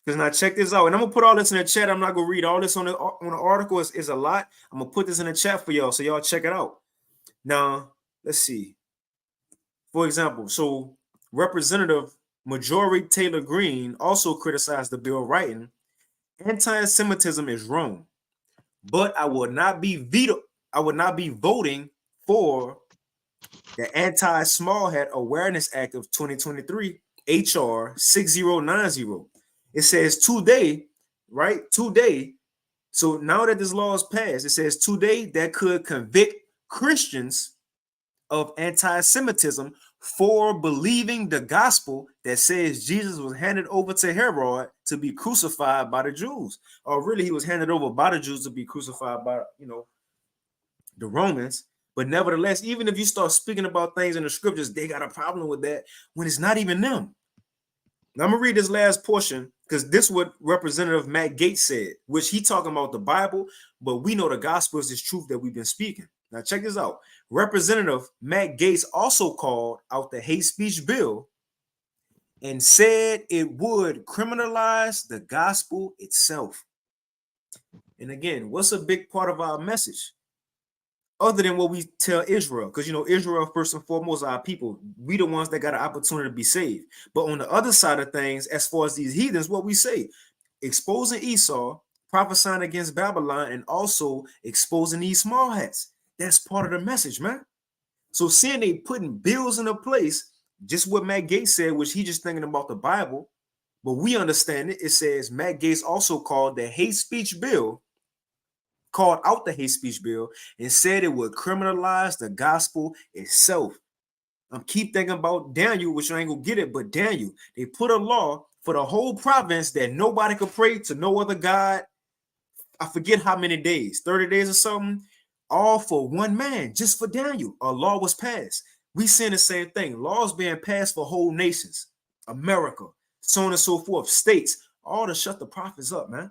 Because now check this out, and I'm gonna put all this in the chat. I'm not gonna read all this on the article. It's a lot. I'm gonna put this in the chat for y'all, so y'all check it out. Now let's see. For example, so Representative Majority Taylor Greene also criticized the bill, writing, "Anti-Semitism is wrong, but I would not be voting for the Anti-Small Hat Awareness Act of 2023, HR 6090. It says today, right? Today. So now that this law is passed, it says today that could convict Christians of anti-Semitism for believing the gospel that says Jesus was handed over to Herod to be crucified by the Jews. Or really, he was handed over by the Jews to be crucified by, the Romans. But nevertheless, even if you start speaking about things in the scriptures, they got a problem with that when it's not even them. Now I'm gonna read this last portion because this is what Representative Matt Gaetz said, which he talking about the Bible, but we know the gospel is this truth that we've been speaking. Now check this out. Representative Matt Gaetz also called out the hate speech bill and said it would criminalize the gospel itself. And again, what's a big part of our message? Other than what we tell Israel, because Israel, first and foremost, our people, we the ones that got an opportunity to be saved. But on the other side of things, as far as these heathens, what we say, exposing Esau, prophesying against Babylon, and also exposing these small hats. That's part of the message, man. So seeing they putting bills into place, just what Matt Gaetz said, which he just thinking about the Bible, but we understand it. It says Matt Gaetz also called the hate speech bill, called out the hate speech bill, and said it would criminalize the gospel itself. I'm keep thinking about Daniel, which I ain't gonna get it, but Daniel, they put a law for the whole province that nobody could pray to no other God. I forget how many days, 30 days or something, all for one man, just for Daniel. A law was passed. We seeing the same thing. Laws being passed for whole nations, America, so on and so forth, states, all to shut the prophets up, man.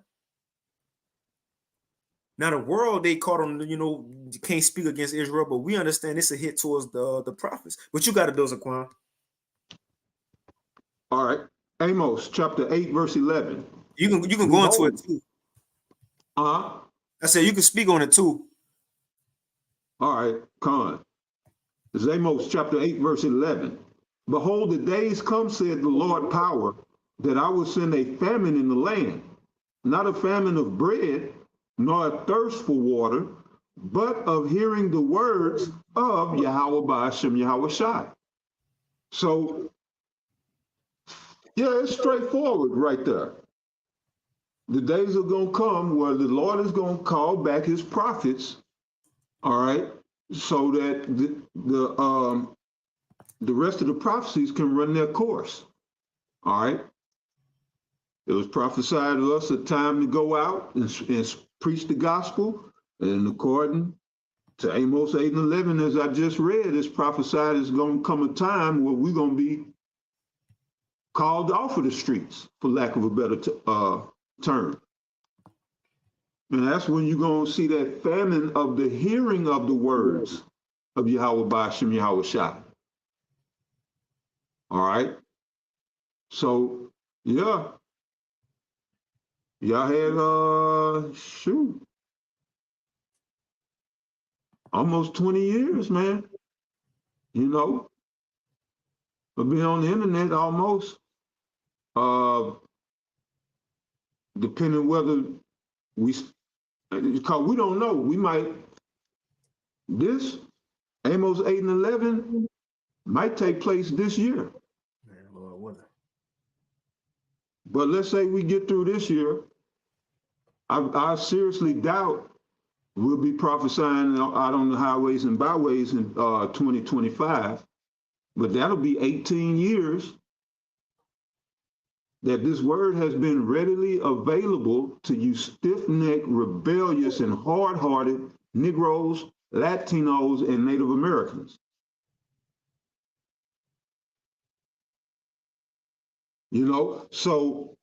Now the world, they caught them, you can't speak against Israel, but we understand it's a hit towards the prophets. What you got to do, Zaquan? All right. Amos chapter 8, verse 11. You can go into it too. Uh-huh. I said you can speak on it too. All right, Con. It's Amos chapter 8, verse 11. Behold, the days come, said the Lord power, that I will send a famine in the land, not a famine of bread, nor a thirst for water, but of hearing the words of Yahweh Ba'ashem Yahweh Shai. So, yeah, it's straightforward right there. The days are going to come where the Lord is going to call back his prophets, all right, so that the rest of the prophecies can run their course, all right? It was prophesied to us a time to go out and preach the gospel, and according to Amos 8 and 11, as I just read, it's prophesied it's going to come a time where we're going to be called off of the streets, for lack of a better term. And that's when you're going to see that famine of the hearing of the words of Yahweh Ba'ashem Yahweh Shai. All right? So, yeah. Y'all had, almost 20 years, man. I've been on the internet almost. Depending whether because we don't know, this Amos 8 and 11 might take place this year. Man, Lord, what? But let's say we get through this year, I seriously doubt we'll be prophesying out on the highways and byways in 2025, but that'll be 18 years that this word has been readily available to you stiff-necked, rebellious, and hard-hearted Negroes, Latinos, and Native Americans. So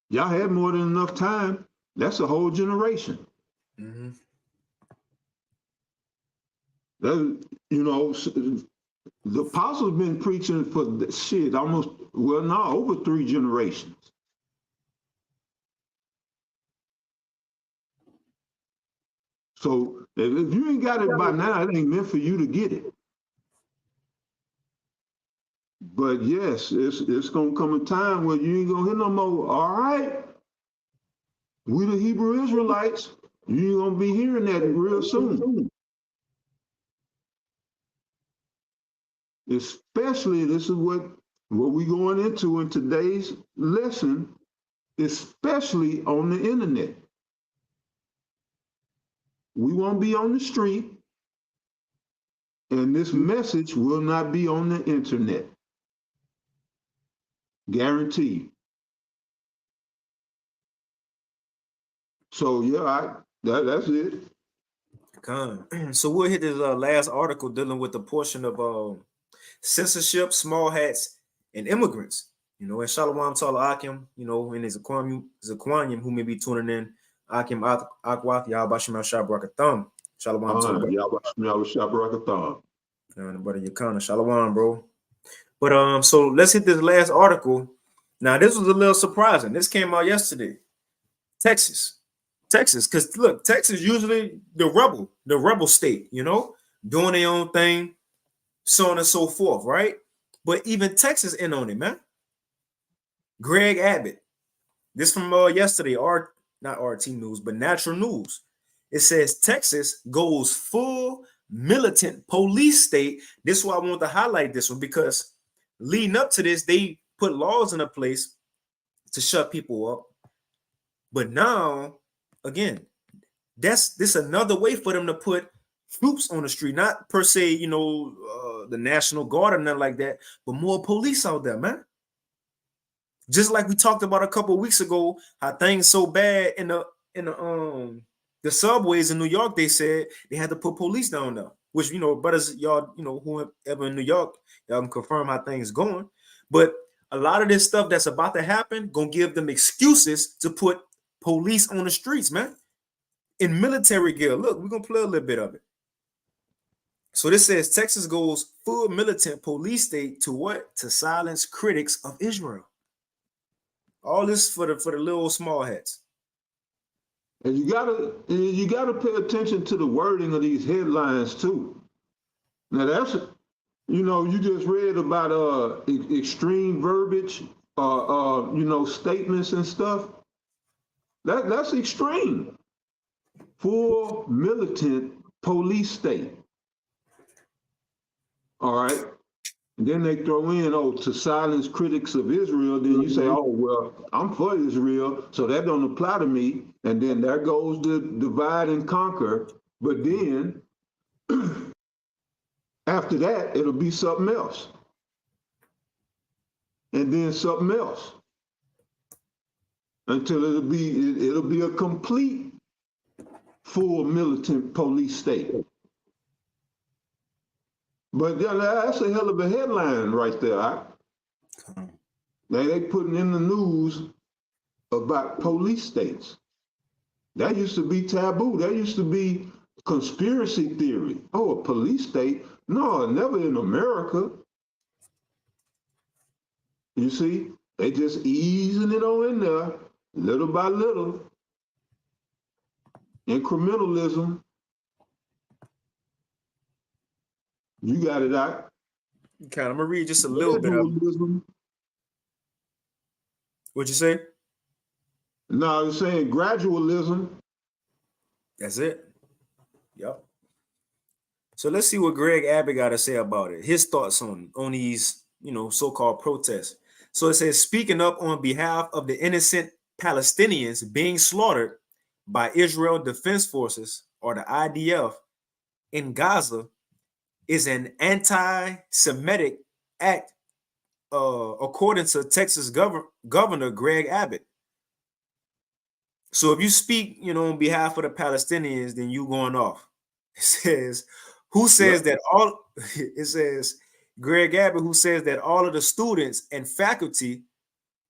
y'all had more than enough time. That's a whole generation. Mm-hmm. The apostles been preaching for over 3 generations. So if you ain't got it by now, it ain't meant for you to get it. But yes, it's gonna come a time where you ain't gonna hear no more. All right, we the Hebrew Israelites. You ain't gonna be hearing that real soon. Especially, this is what we're going into in today's lesson, especially on the internet. We won't be on the street, and this message will not be on the internet. Guaranteed. So yeah, that's it. So we'll hit this last article dealing with the portion of censorship, small hats, and immigrants. You know, and Shalom Tala Akim, you know, and his Aquanium who may be tuning in. Akim Akwath, Yahbashim Shabrak Shalom to the brother. And the brother Yakana. Shalom, bro. But so let's hit this last article. Now, this was a little surprising. This came out yesterday. Texas, because look, Texas usually the rebel state, you know, doing their own thing, so on and so forth, right? But even Texas in on it, man. Greg Abbott, this from yesterday, not RT News, but Natural News. It says Texas goes full militant police state. This is why I want to highlight this one, because leading up to this, they put laws in place to shut people up. But now, again, this another way for them to put troops on the street, not per se, you know, the National Guard or nothing like that, but more police out there, man. Just like we talked about a couple of weeks ago, how things so bad in the subways in New York. They said they had to put police down there, which, you know, brothers, y'all, you know, whoever in New York, y'all can confirm how things going. But a lot of this stuff that's about to happen gonna give them excuses to put police on the streets, man, in military gear. Look, we're gonna play a little bit of it. So this says Texas goes full militant police state to what? To silence critics of Israel. All this for the little small hats. And you gotta pay attention to the wording of these headlines too. Now that's, you know, you just read about extreme verbiage, you know, statements and stuff. That's extreme. Full militant police state. All right. And then they throw in, to silence critics of Israel. Then you say, well, I'm for Israel, so that don't apply to me. And then there goes the divide and conquer. But then after that, it'll be something else. And then something else. Until it'll be a complete full militant police state. But that's a hell of a headline right there. They putting in the news about police states. That used to be taboo. That used to be conspiracy theory. Oh, a police state? No, never in America. You see, they just easing it on in there, little by little. Incrementalism. You got it out. Okay, I'm gonna read just a little bit of it. What'd you say? No, I was saying gradualism. That's it. Yep. So let's see what Greg Abbott got to say about it. His thoughts on these, you know, so-called protests. So it says, speaking up on behalf of the innocent Palestinians being slaughtered by Israel Defense Forces, or the IDF, in Gaza is an anti-Semitic act, according to Texas Governor Greg Abbott. So if you speak, you know, on behalf of the Palestinians, then you going off. It says, who says that all? It says Greg Abbott, who says that all of the students and faculty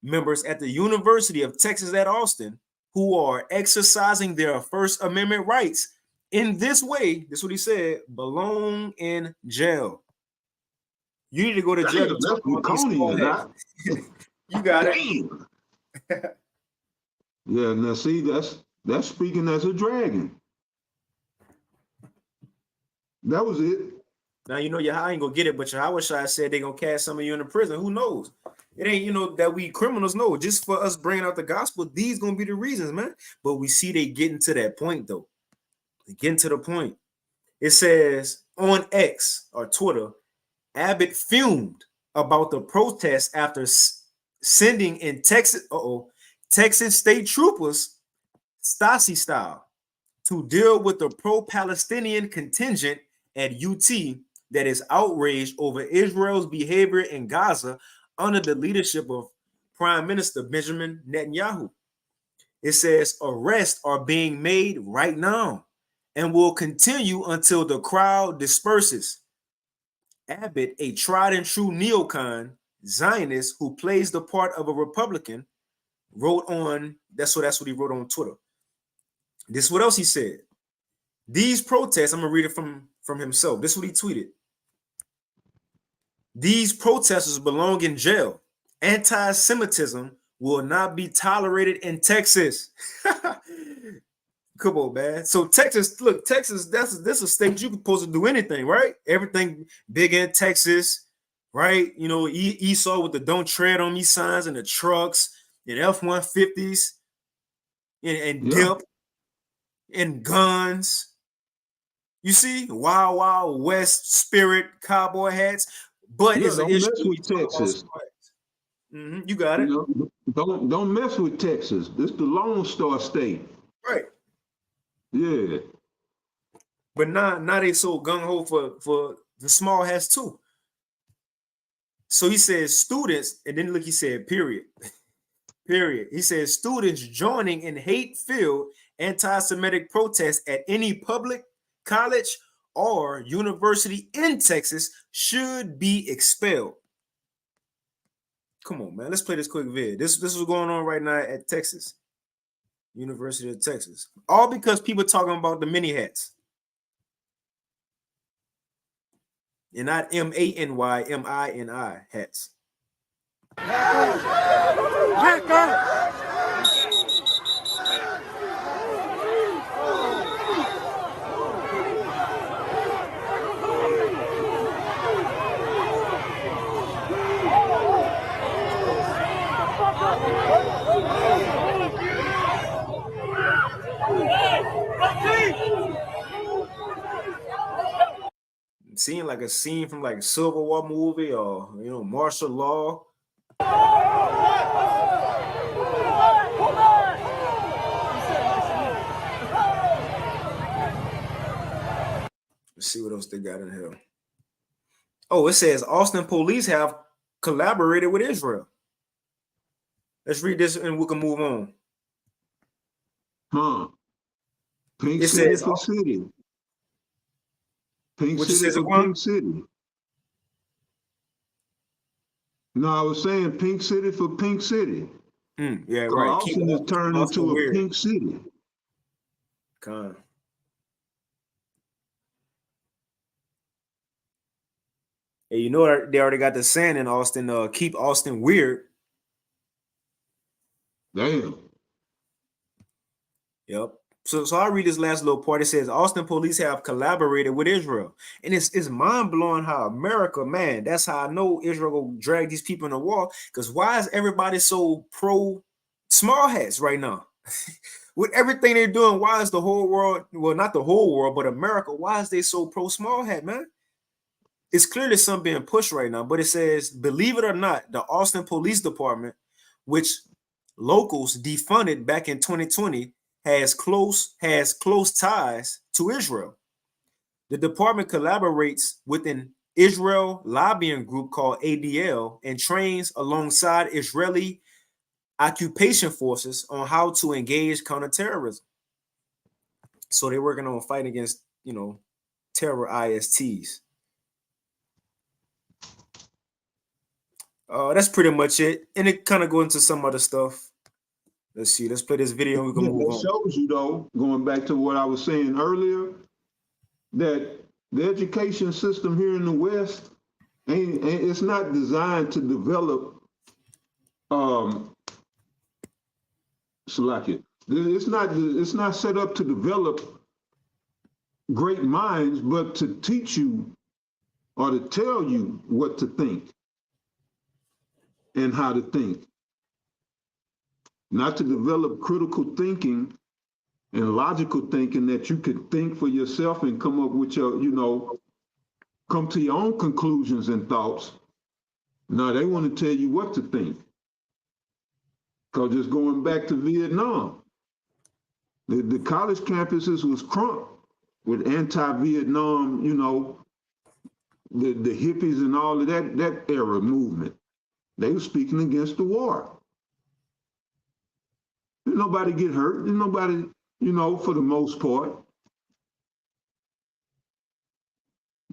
members at the University of Texas at Austin who are exercising their First Amendment rights in this way, this is what he said, belong in jail. You need to go to jail. You got it. Yeah, now see, that's speaking as a dragon. That was it. Now, you know, I ain't gonna get it, but Yahweh said they're gonna cast some of you into prison. Who knows? It ain't, you know, that we criminals know. Just for us bringing out the gospel, these gonna be the reasons, man. But we see they getting to that point, though. They getting to the point. It says on X or Twitter, Abbott fumed about the protests after sending in Texas state troopers, Stasi style, to deal with the pro-Palestinian contingent at UT that is outraged over Israel's behavior in Gaza under the leadership of Prime Minister Benjamin Netanyahu. It says arrests are being made right now and will continue until the crowd disperses. Abbott, a tried and true neocon Zionist who plays the part of a Republican, wrote on, that's what he wrote on Twitter. This is what else he said. These protests, I'm gonna read it from himself. This is what he tweeted. These protesters belong in jail. Anti-Semitism will not be tolerated in Texas. Come on, man. So Texas, look, Texas, that's a state you're supposed to do anything, right? Everything big in Texas, right? You know, Esau with the "Don't Tread on Me" signs and the trucks and F-150s and dip and guns. You see, Wild Wild West spirit cowboy hats, but it's an don't issue mess with Texas. You got it. You know, don't mess with Texas. This is the Lone Star State. Right. Yeah. But now they so gung-ho for the small hats too. So he says students, and then look, he said period. Period. He says students joining in hate-filled anti-Semitic protests at any public, college, or university in Texas should be expelled. Come on, man. Let's play this quick vid. This is what's going on right now at Texas. University of Texas. All because people talking about the mini hats. And not M-A-N-Y, M-I-N-I hats. Seeing like a scene from like a Civil War movie or, you know, martial law. Let's see what else they got in here. Oh, it says Austin police have collaborated with Israel. Let's read this and we can move on. Pink City for City. Pink City for Pink City. No, I was saying Pink City for Pink City. Yeah, right. Austin is turned into a pink city. Con. Hey, you know they already got the saying in Austin, keep Austin weird. Damn. Yep. So I read this last little part. It says Austin police have collaborated with Israel. And it's mind-blowing how America, man, that's how I know Israel will drag these people in the war. Because why is everybody so pro small hats right now? With everything they're doing, why is the whole world, well, not the whole world, but America, why is they so pro small hat, man? It's clearly something being pushed right now, but it says, believe it or not, the Austin Police Department, which locals defunded back in 2020, has close ties to Israel. The department collaborates with an Israel lobbying group called ADL and trains alongside Israeli occupation forces on how to engage counterterrorism. So they're working on fighting against, you know, terror ISTs. That's pretty much it. And it kind of go into some other stuff. Let's see. Let's play this video. We can move on. It shows you, though, going back to what I was saying earlier, that the education system here in the West it's not designed to develop. It's not set up to develop great minds, but to teach you or to tell you what to think and how to think. Not to develop critical thinking and logical thinking that you could think for yourself and come up with your, come to your own conclusions and thoughts. No, they want to tell you what to think. Because just going back to Vietnam, the college campuses was crunk with anti-Vietnam, the hippies and all of that era movement. They were speaking against the war. Didn't nobody get hurt. Didn't nobody, for the most part.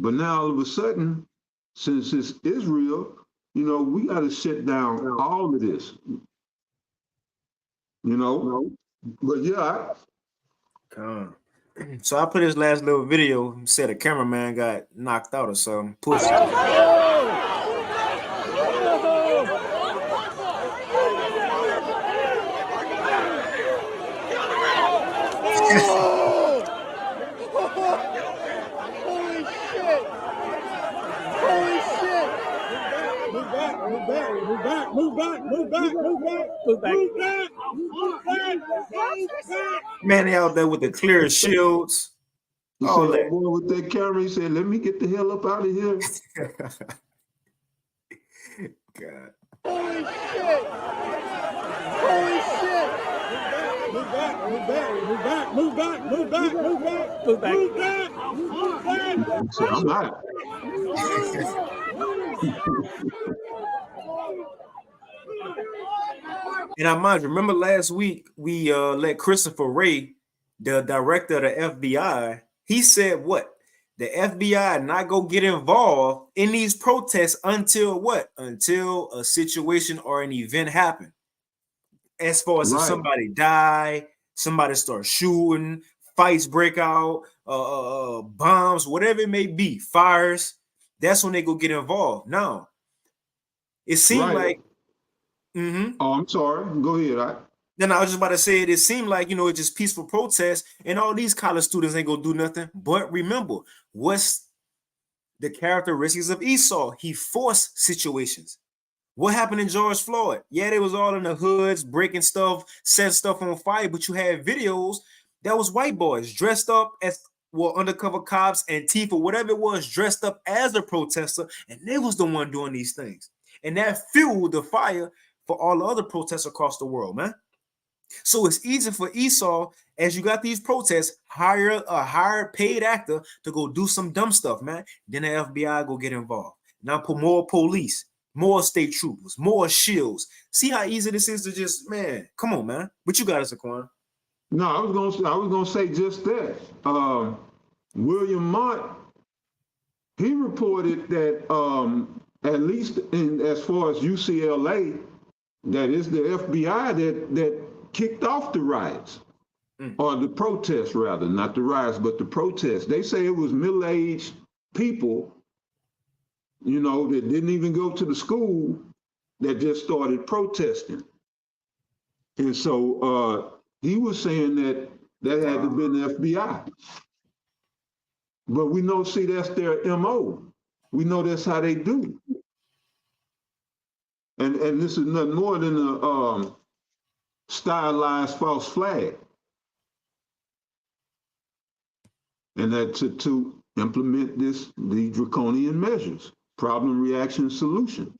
But now all of a sudden, since it's Israel, we got to shut down all of this. But yeah. So I put this last little video. Said a cameraman got knocked out or something. Pussy. Man, they out there with the clear shields. He said, that boy with that camera, he said, let me get the hell up out of here. God. Holy shit! Holy shit! Move back, move back, move back, move back, move back, move back, move back, move back, move back. I'm not. And I mind, remember last week we let Christopher Wray, the director of the FBI, he said what? The FBI not go get involved in these protests until what? Until a situation or an event happen. As far as if somebody die, somebody start shooting, fights break out, bombs, whatever it may be, fires, that's when they go get involved. Now, it seemed like Oh, I'm sorry. Go ahead. Then I was just about to say it seemed like, it's just peaceful protests and all these college students ain't gonna do nothing. But remember, what's the characteristics of Esau? He forced situations. What happened in George Floyd? Yeah, they was all in the hoods, breaking stuff, setting stuff on fire, but you had videos that was white boys dressed up as undercover cops, Antifa, whatever it was, dressed up as a protester, and they was the one doing these things. And that fueled the fire for all the other protests across the world, man. So it's easy for Esau, as you got these protests, hire a higher paid actor to go do some dumb stuff, man. Then the FBI go get involved. Now put more police, more state troopers, more shields. See how easy this is to just, man, come on, man. What you got, Saquon? No, I was gonna say just that. William Mott, he reported that at least as far as UCLA, that is the FBI that kicked off the riots, or the protests rather, not the riots, but the protests. They say it was middle-aged people, that didn't even go to the school, that just started protesting. And so he was saying that had to have been the FBI. But we know, see, that's their MO. We know that's how they do. And this is nothing more than a stylized false flag. And that to implement the draconian measures, problem, reaction, solution.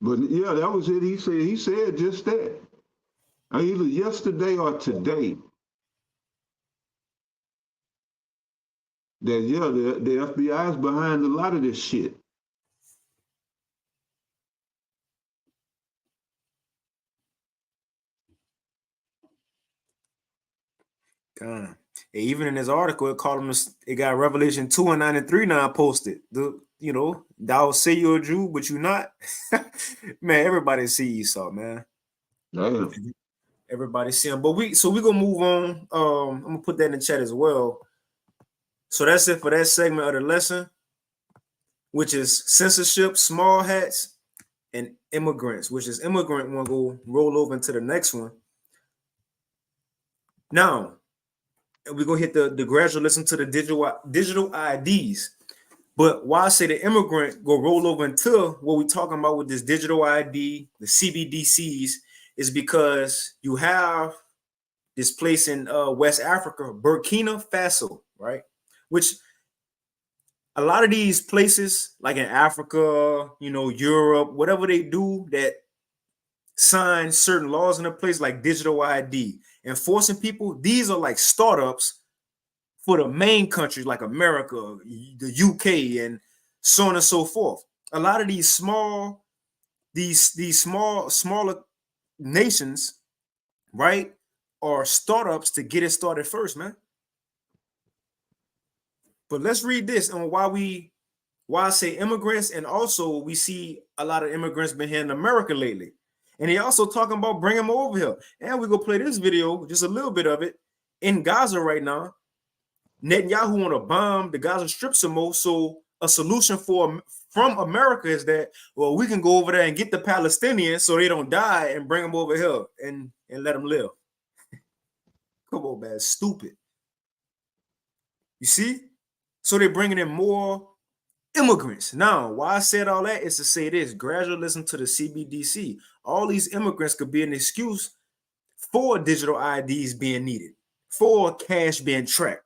But yeah, that was it. He said just that. Either yesterday or today. That the FBI is behind a lot of this shit. God. Even in this article, it called them. It got Revelation 2:9-3 posted. Thou say you're a Jew, but you're not. Man, everybody see Esau, man. Damn. Everybody see him. But we gonna move on. I'm gonna put that in the chat as well. So that's it for that segment of the lesson, which is censorship, small hats, and immigrants, which is immigrant one. Go roll over into the next one. Now, we're going to hit the gradualism to the digital IDs. But why I say the immigrant go roll over into what we're talking about with this digital ID, the CBDCs, is because you have this place in West Africa, Burkina Faso, right? Which a lot of these places, like in Africa, Europe, whatever they do that sign certain laws in a place like digital ID, enforcing people, these are like startups for the main countries like America, the UK, and so on and so forth. A lot of these smaller nations, right, are startups to get it started first, man. But let's read this on why I say immigrants, and also we see a lot of immigrants been here in America lately. And he also talking about bringing them over here. And we go play this video, just a little bit of it, in Gaza right now. Netanyahu want to bomb the Gaza Strip some more. So a solution from America is that, well, we can go over there and get the Palestinians so they don't die and bring them over here and let them live. Come on, man, stupid. You see? So they're bringing in more immigrants. Now, why I said all that is to say this: gradualism to the CBDC. All these immigrants could be an excuse for digital IDs being needed, for cash being tracked.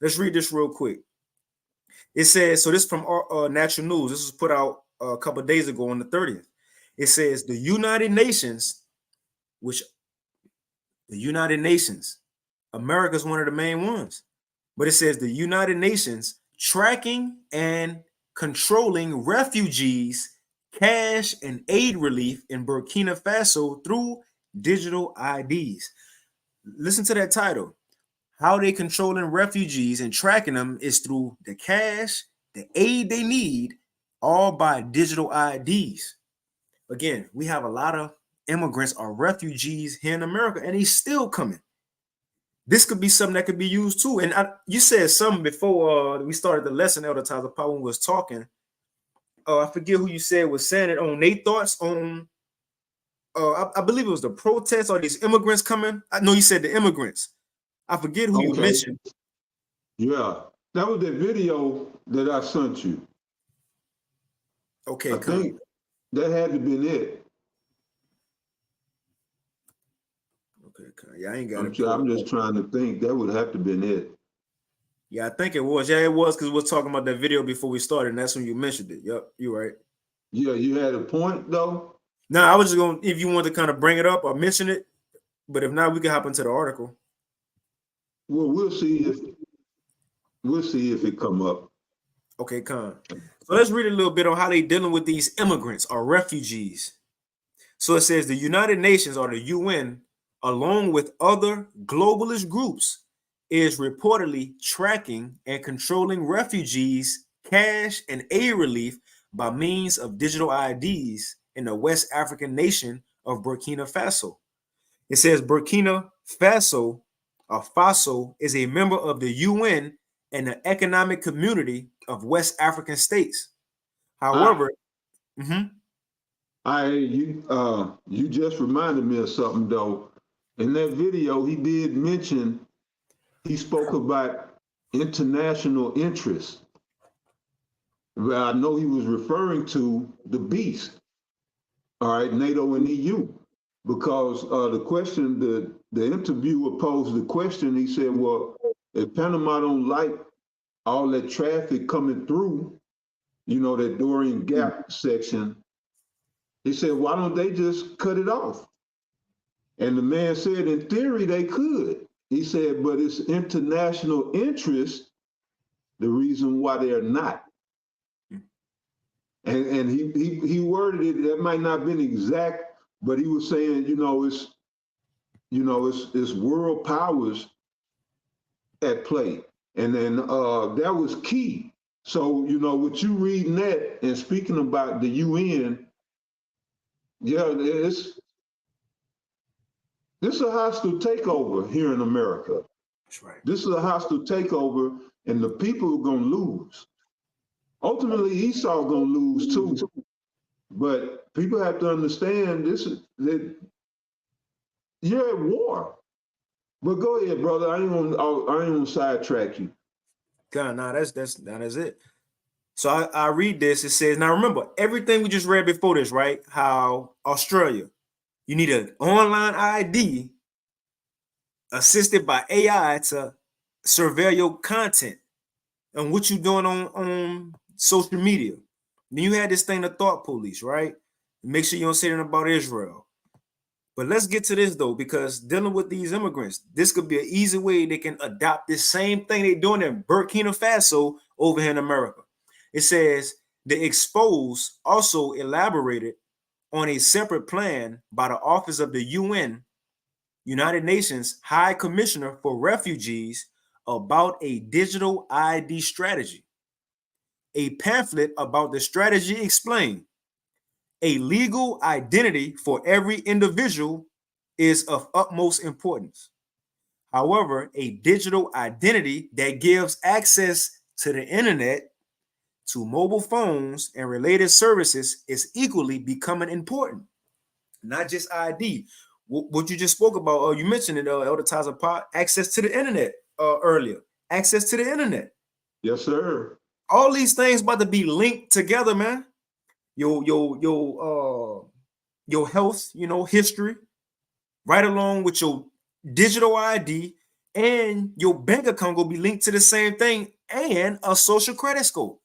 Let's read this real quick. It says, so this is from Natural News. This was put out a couple of days ago on the 30th. It says the United Nations, America's one of the main ones. But it says the United Nations tracking and controlling refugees, cash and aid relief in Burkina Faso through digital IDs. Listen to that title. How they controlling refugees and tracking them is through the cash, the aid they need, all by digital IDs. Again, we have a lot of immigrants or refugees here in America, and he's still coming. This could be something that could be used too. And you said something before we started the lesson, Elder Tyler Powell was talking. I forget who you said was saying it on their thoughts on, I believe it was the protests or these immigrants coming. I know you said the immigrants. I forget who you mentioned. Yeah, that was the video that I sent you. Okay, I think that had to been it. Okay, yeah, I ain't got it. I'm just trying to think. That would have to been it. Yeah, I think it was. Yeah, it was, because we were talking about that video before we started, and that's when you mentioned it. Yep, you're right. Yeah, you had a point though. No, I was just going, if you want to kind of bring it up or mention it, but if not, we can hop into the article. Well, we'll see if it come up. Okay, Con. So let's read a little bit on how they dealing with these immigrants or refugees. So it says the United Nations, or the UN, along with other globalist groups, is reportedly tracking and controlling refugees, cash, and aid relief by means of digital IDs in the West African nation of Burkina Faso. It says Burkina Faso, or FASO, is a member of the UN and the Economic Community of West African States. However, you just reminded me of something though. In that video, he did mention, he spoke about international interests. Well, I know he was referring to the beast, all right, NATO and EU, because the question, the interviewer posed the question, he said, well, if Panama don't like all that traffic coming through, you know, that Dorian Gap section, he said, why don't they just cut it off? And the man said, in theory, they could. He said, but it's international interest, the reason why they're not. And he worded it, that might not have been exact, but he was saying, it's world powers at play. And then that was key. So, with you reading that and speaking about the UN, yeah, this is a hostile takeover here in America. that's right. This is a hostile takeover, and the people are going to lose. Ultimately, Esau going to lose too. But people have to understand that you're at war. But go ahead, brother. I ain't gonna sidetrack you. God, nah, that's it. So I read this. It says, now remember everything we just read before this, right? How Australia, you need an online ID assisted by AI to surveil your content and what you're doing on social media. Then you had this thing, the thought police, right? Make sure you don't say anything about Israel. But let's get to this though, because dealing with these immigrants, this could be an easy way they can adopt this same thing they're doing in Burkina Faso over here in America. It says the Expose also elaborated on a separate plan by the Office of the UN, United Nations High Commissioner for Refugees, about a digital ID strategy. A pamphlet about the strategy explained. A legal identity for every individual is of utmost importance. However, a digital identity that gives access to the internet, to mobile phones, and related services is equally becoming important. Not just ID. What you just spoke about, you mentioned it, Elder Taza Pot, access to the internet earlier. Access to the internet. Yes, sir. All these things about to be linked together, man. Your health, history, right along with your digital ID, and your bank account will be linked to the same thing, and a social credit score.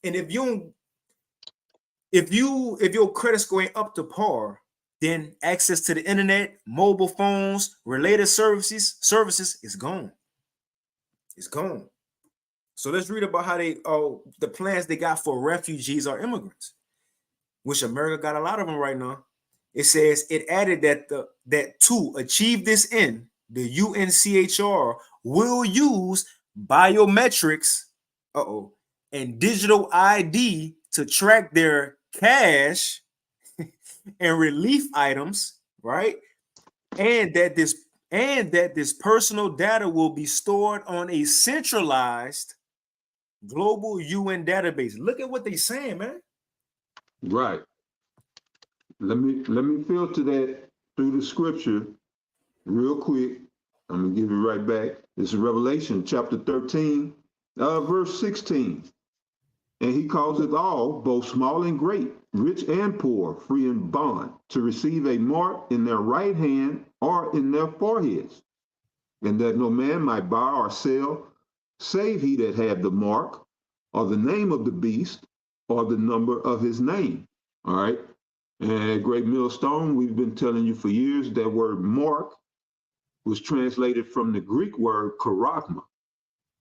And if your credit score ain't up to par, then access to the internet, mobile phones, related services is gone. It's gone. So let's read about how the plans they got for refugees or immigrants, which America got a lot of them right now. It says it added that to achieve this end, the UNCHR will use biometrics, and digital ID to track their cash and relief items, right? And that this personal data will be stored on a centralized global UN database. Look at what they're saying, man. Right. Let me filter that through the scripture real quick. I'm gonna give you right back. This is Revelation chapter 13, verse 16. And he causeth all, both small and great, rich and poor, free and bond, to receive a mark in their right hand or in their foreheads, and that no man might buy or sell, save he that had the mark, or the name of the beast, or the number of his name. All right. And Great Millstone, we've been telling you for years that word mark was translated from the Greek word charagma.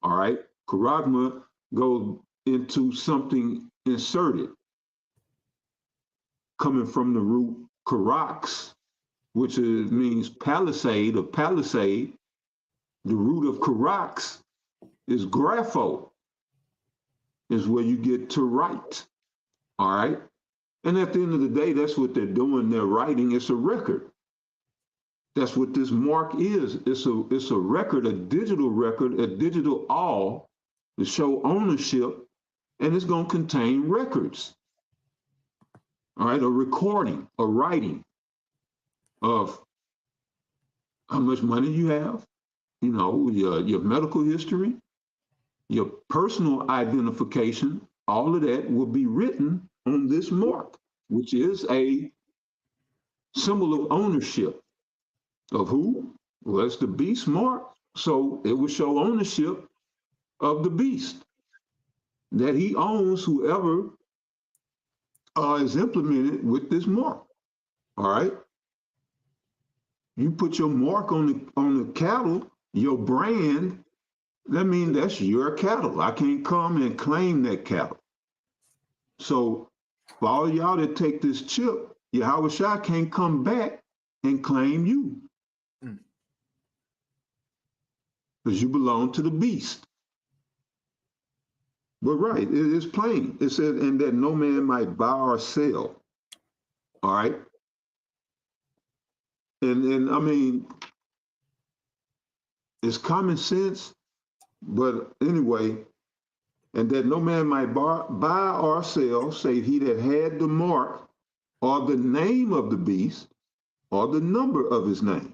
All right. Charagma goes into something inserted, coming from the root charax, which means palisade or palisade. The root of charax is grapho, is where you get to write. All right. And at the end of the day, that's what they're doing. They're writing. It's a record. That's what this mark is. It's a record, a digital all to show ownership, and it's going to contain records. All right, a recording, a writing of how much money you have, your medical history, your personal identification. All of that will be written on this mark, which is a symbol of ownership. Of who? Well, it's the beast mark. So it will show ownership of the beast, that he owns whoever is implemented with this mark. All right. You put your mark on the cattle, your brand, that means that's your cattle. I can't come and claim that cattle. So for all y'all that take this chip, Yahweh Shai can't come back and claim you. Because you belong to the beast. But right, it's plain. It says, and that no man might buy or sell. All right. And I mean, it's common sense, but anyway, and that no man might buy or sell, save he that had the mark, or the name of the beast, or the number of his name.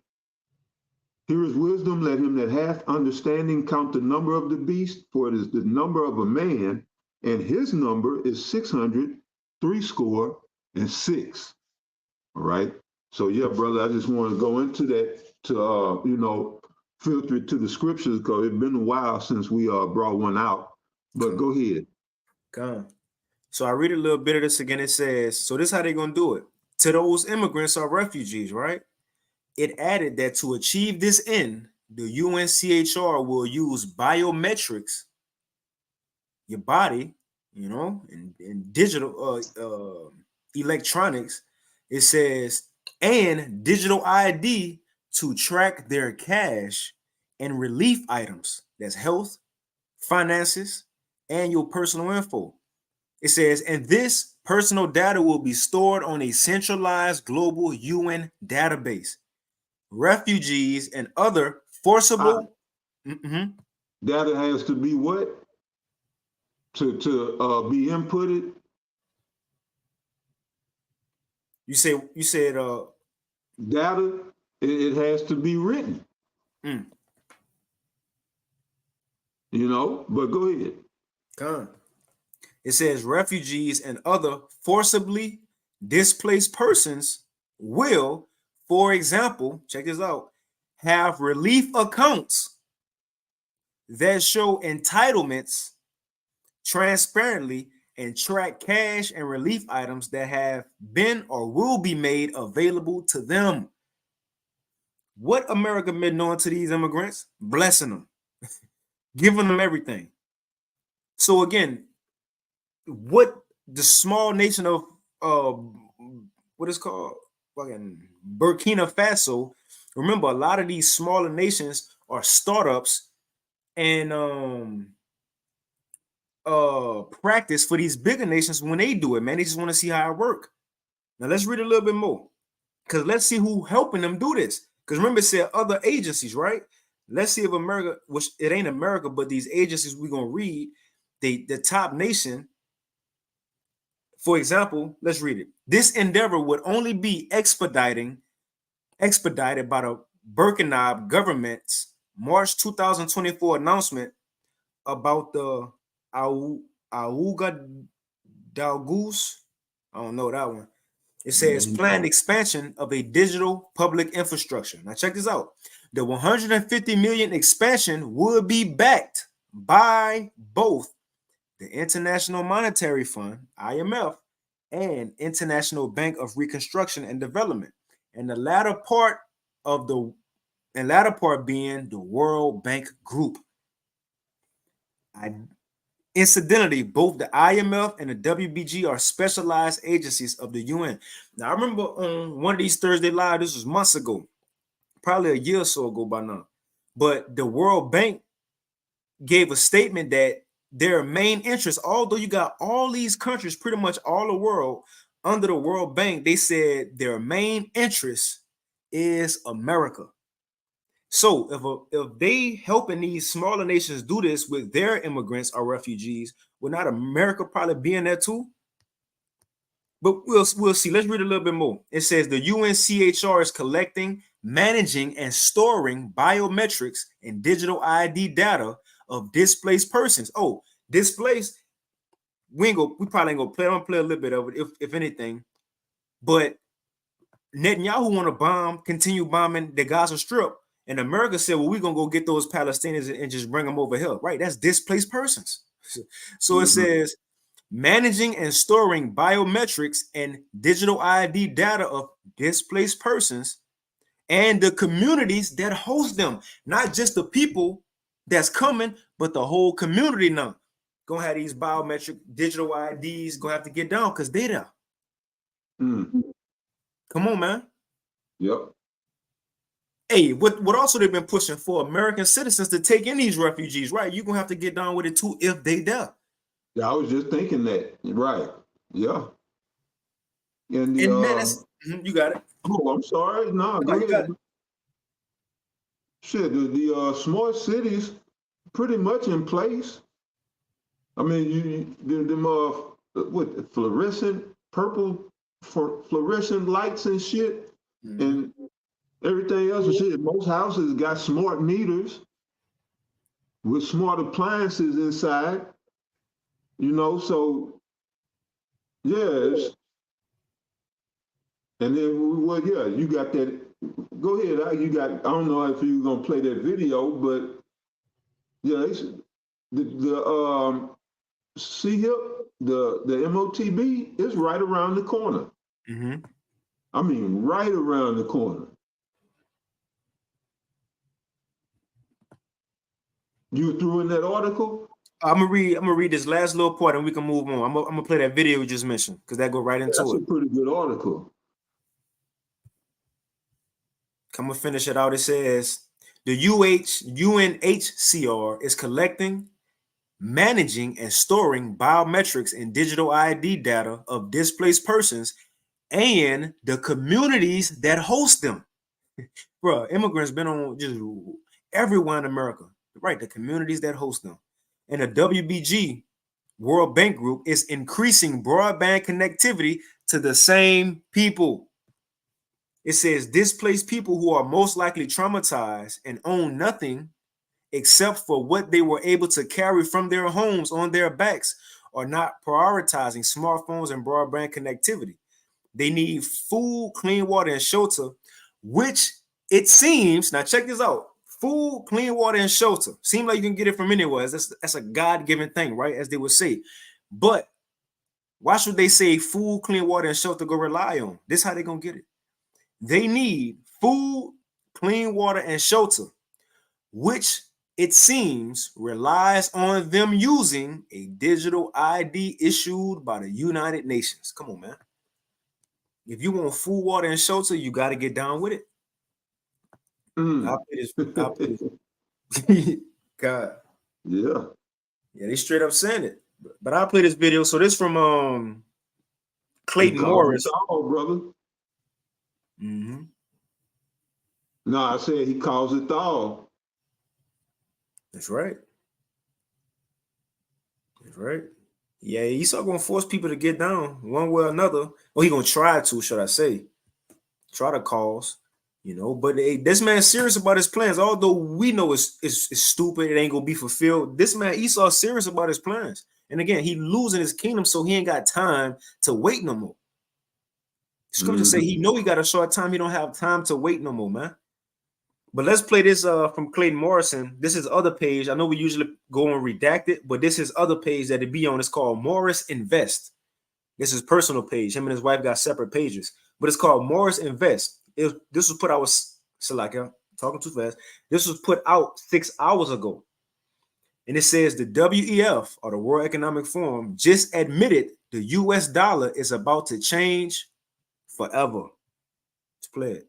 Here is wisdom, let him that hath understanding count the number of the beast, for it is the number of a man, and his number is 666. All right. So yeah, brother, I just want to go into that to filter it to the scriptures, because it's been a while since we brought one out. But go ahead. Come. So I read a little bit of this again. It says, so this is how they're gonna do it. To those immigrants or refugees, right? It added that to achieve this end, the UNCHR will use biometrics, your body, and digital electronics. It says, and digital ID to track their cash and relief items. That's health, finances, and your personal info. It says, and this personal data will be stored on a centralized global UN database. Refugees and other forcible data has to be what? To be inputted? You said data, it has to be written. You know, but go ahead. It says refugees and other forcibly displaced persons will, for example, check this out, have relief accounts that show entitlements transparently and track cash and relief items that have been or will be made available to them. What America been doing to these immigrants? Blessing them, giving them everything. So again, what the small nation of what is called fucking Burkina Faso, remember a lot of these smaller nations are startups and practice for these bigger nations when they do it, man. They just want to see how it work. Now let's read a little bit more, because let's see who helping them do this. Because remember, it said other agencies, right? Let's see if America, which it ain't America, but these agencies we're gonna read, the top nation. For example, let's read it. This endeavor would only be expedited by the Burkina government's March 2024 announcement about the Auga Dalgus. I don't know that one. It says planned expansion of a digital public infrastructure. Now check this out. The 150 million expansion would be backed by both the International Monetary Fund, IMF, and International Bank of Reconstruction and Development, and the latter part being the World Bank Group. Incidentally, both the IMF and the WBG are specialized agencies of the UN. Now, I remember on one of these Thursday Live, this was months ago, probably a year or so ago by now, but the World Bank gave a statement that their main interest, although you got all these countries, pretty much all the world under the World Bank, they said their main interest is America. So if they helping these smaller nations do this with their immigrants or refugees, would not America probably be in there too? But we'll see. Let's read a little bit more. It says the UNCHR is collecting, managing, and storing biometrics and digital ID data of displaced persons. Oh, displaced. We probably ain't gonna play. I'm gonna play a little bit of it, if anything. But Netanyahu want to continue bombing the Gaza Strip, and America said, "Well, we're gonna go get those Palestinians and just bring them over here." Right? That's displaced persons. So it says managing and storing biometrics and digital ID data of displaced persons and the communities that host them, not just the people that's coming, but the whole community now. Gonna have these biometric digital IDs, gonna have to get down because they there. Come on, man. Yep. Hey, what also they've been pushing for American citizens to take in these refugees, right? You're gonna have to get down with it too if they there. Yeah, I was just thinking that. Right. Yeah. And the you got it. Oh, I'm sorry. No, go ahead. Shit, the smart cities pretty much in place. I mean, what fluorescent purple for fluorescent lights and shit, and everything else and shit. Most houses got smart meters with smart appliances inside. You know, so yes. And then, well, yeah, you got that. Go ahead. You got. I don't know if you're gonna play that video, but yeah, the CHIP, the MOTB is right around the corner. I mean, right around the corner. You threw in that article? I'm gonna read this last little part and we can move on. I'm gonna play that video you just mentioned because that go right into That's it. That's a pretty good article. I'm gonna finish it out. It says The UNHCR is collecting, managing, and storing biometrics and digital ID data of displaced persons and the communities that host them. Bro, immigrants been on just everywhere in America, right? The communities that host them. And the WBG, World Bank Group, is increasing broadband connectivity to the same people. It says displaced people who are most likely traumatized and own nothing except for what they were able to carry from their homes on their backs are not prioritizing smartphones and broadband connectivity. They need food, clean water, and shelter, which it seems, now check this out, food, clean water, and shelter. Seems like you can get it from anywhere. That's a God-given thing, right? As they would say. But why should they say food, clean water, and shelter go rely on? This is how they're going to get it. They need food, clean water, and shelter, which it seems relies on them using a digital ID issued by the United Nations. Come on, man. If you want food, water, and shelter, you got to get down with it. I'll play this. God. Yeah. Yeah, they straight up saying it. But I'll play this video. So this from Clayton Morris. Oh, brother. Mm-hmm. No, I said he calls it all. That's right. That's right. Yeah, he's not gonna force people to get down one way or another. Or he gonna try to, should I say? Try to cause, But this man's serious about his plans. Although we know it's stupid, it ain't gonna be fulfilled. This man Esau's serious about his plans. And again, he losing his kingdom, so he ain't got time to wait no more. Scripture say he know he got a short time. He don't have time to wait no more, man. But let's play this from Clayton Morrison. This is other page. I know we usually go and redact it, but this is other page that it be on. It's called Morris Invest. This is personal page. Him and his wife got separate pages, but it's called Morris Invest. This was put out. Talking too fast. This was put out 6 hours ago, and it says the WEF, or the World Economic Forum, just admitted the U.S. dollar is about to change forever. Let's play it.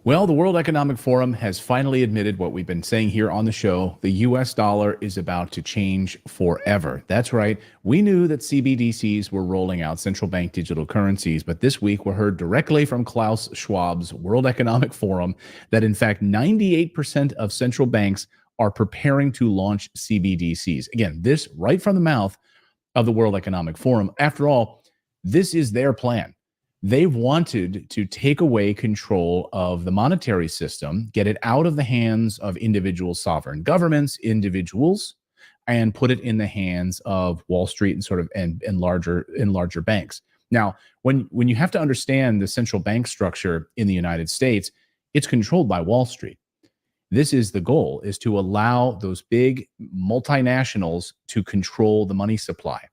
Well, the World Economic Forum has finally admitted what we've been saying here on the show. The U.S. dollar is about to change forever. That's right. We knew that CBDCs were rolling out, central bank digital currencies, but this week we heard directly from Klaus Schwab's World Economic Forum that, in fact, 98% of central banks are preparing to launch CBDCs. Again, this right from the mouth of the World Economic Forum. After all, this is their plan. They've wanted to take away control of the monetary system, get it out of the hands of individual sovereign governments, individuals, and put it in the hands of Wall Street and larger banks. Now, when you have to understand the central bank structure in the United States, it's controlled by Wall Street. This is the goal, is to allow those big multinationals to control the money supply,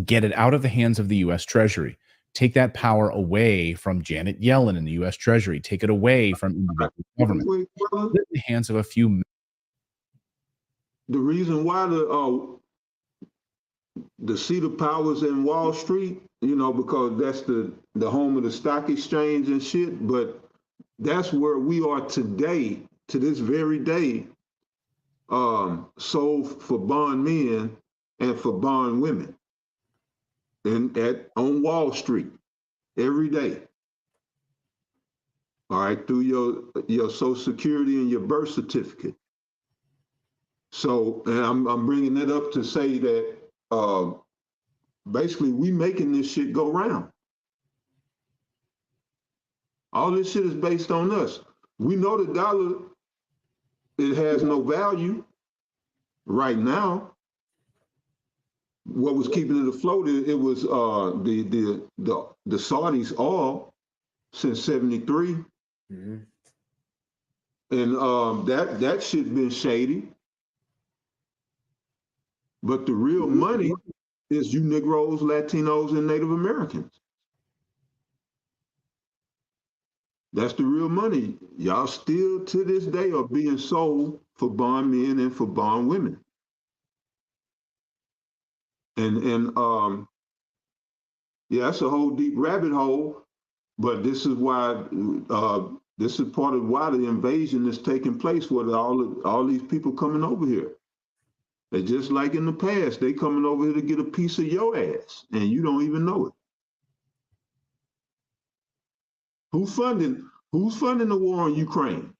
get it out of the hands of the U.S. Treasury. Take that power away from Janet Yellen in the U.S. Treasury. Take it away from individual government. Put it in the hands of a few. The reason why the seat of power is in Wall Street, because that's the home of the stock exchange and shit. But that's where we are today, to this very day, sold for bond men and for bond women. On Wall Street every day. All right, through your Social Security and your birth certificate. So, and I'm bringing that up to say that basically we making this shit go round. All this shit is based on us. We know the dollar, it has no value right now. What was keeping it afloat? It was the Saudis oil since '73, and that shit been shady. But the real money is you Negroes, Latinos, and Native Americans. That's the real money. Y'all still to this day are being sold for bond men and for bond women. And yeah, that's a whole deep rabbit hole. But this is why this is part of why the invasion is taking place with all these people coming over here. They're just like in the past, they coming over here to get a piece of your ass, and you don't even know it. Who's funding the war on Ukraine?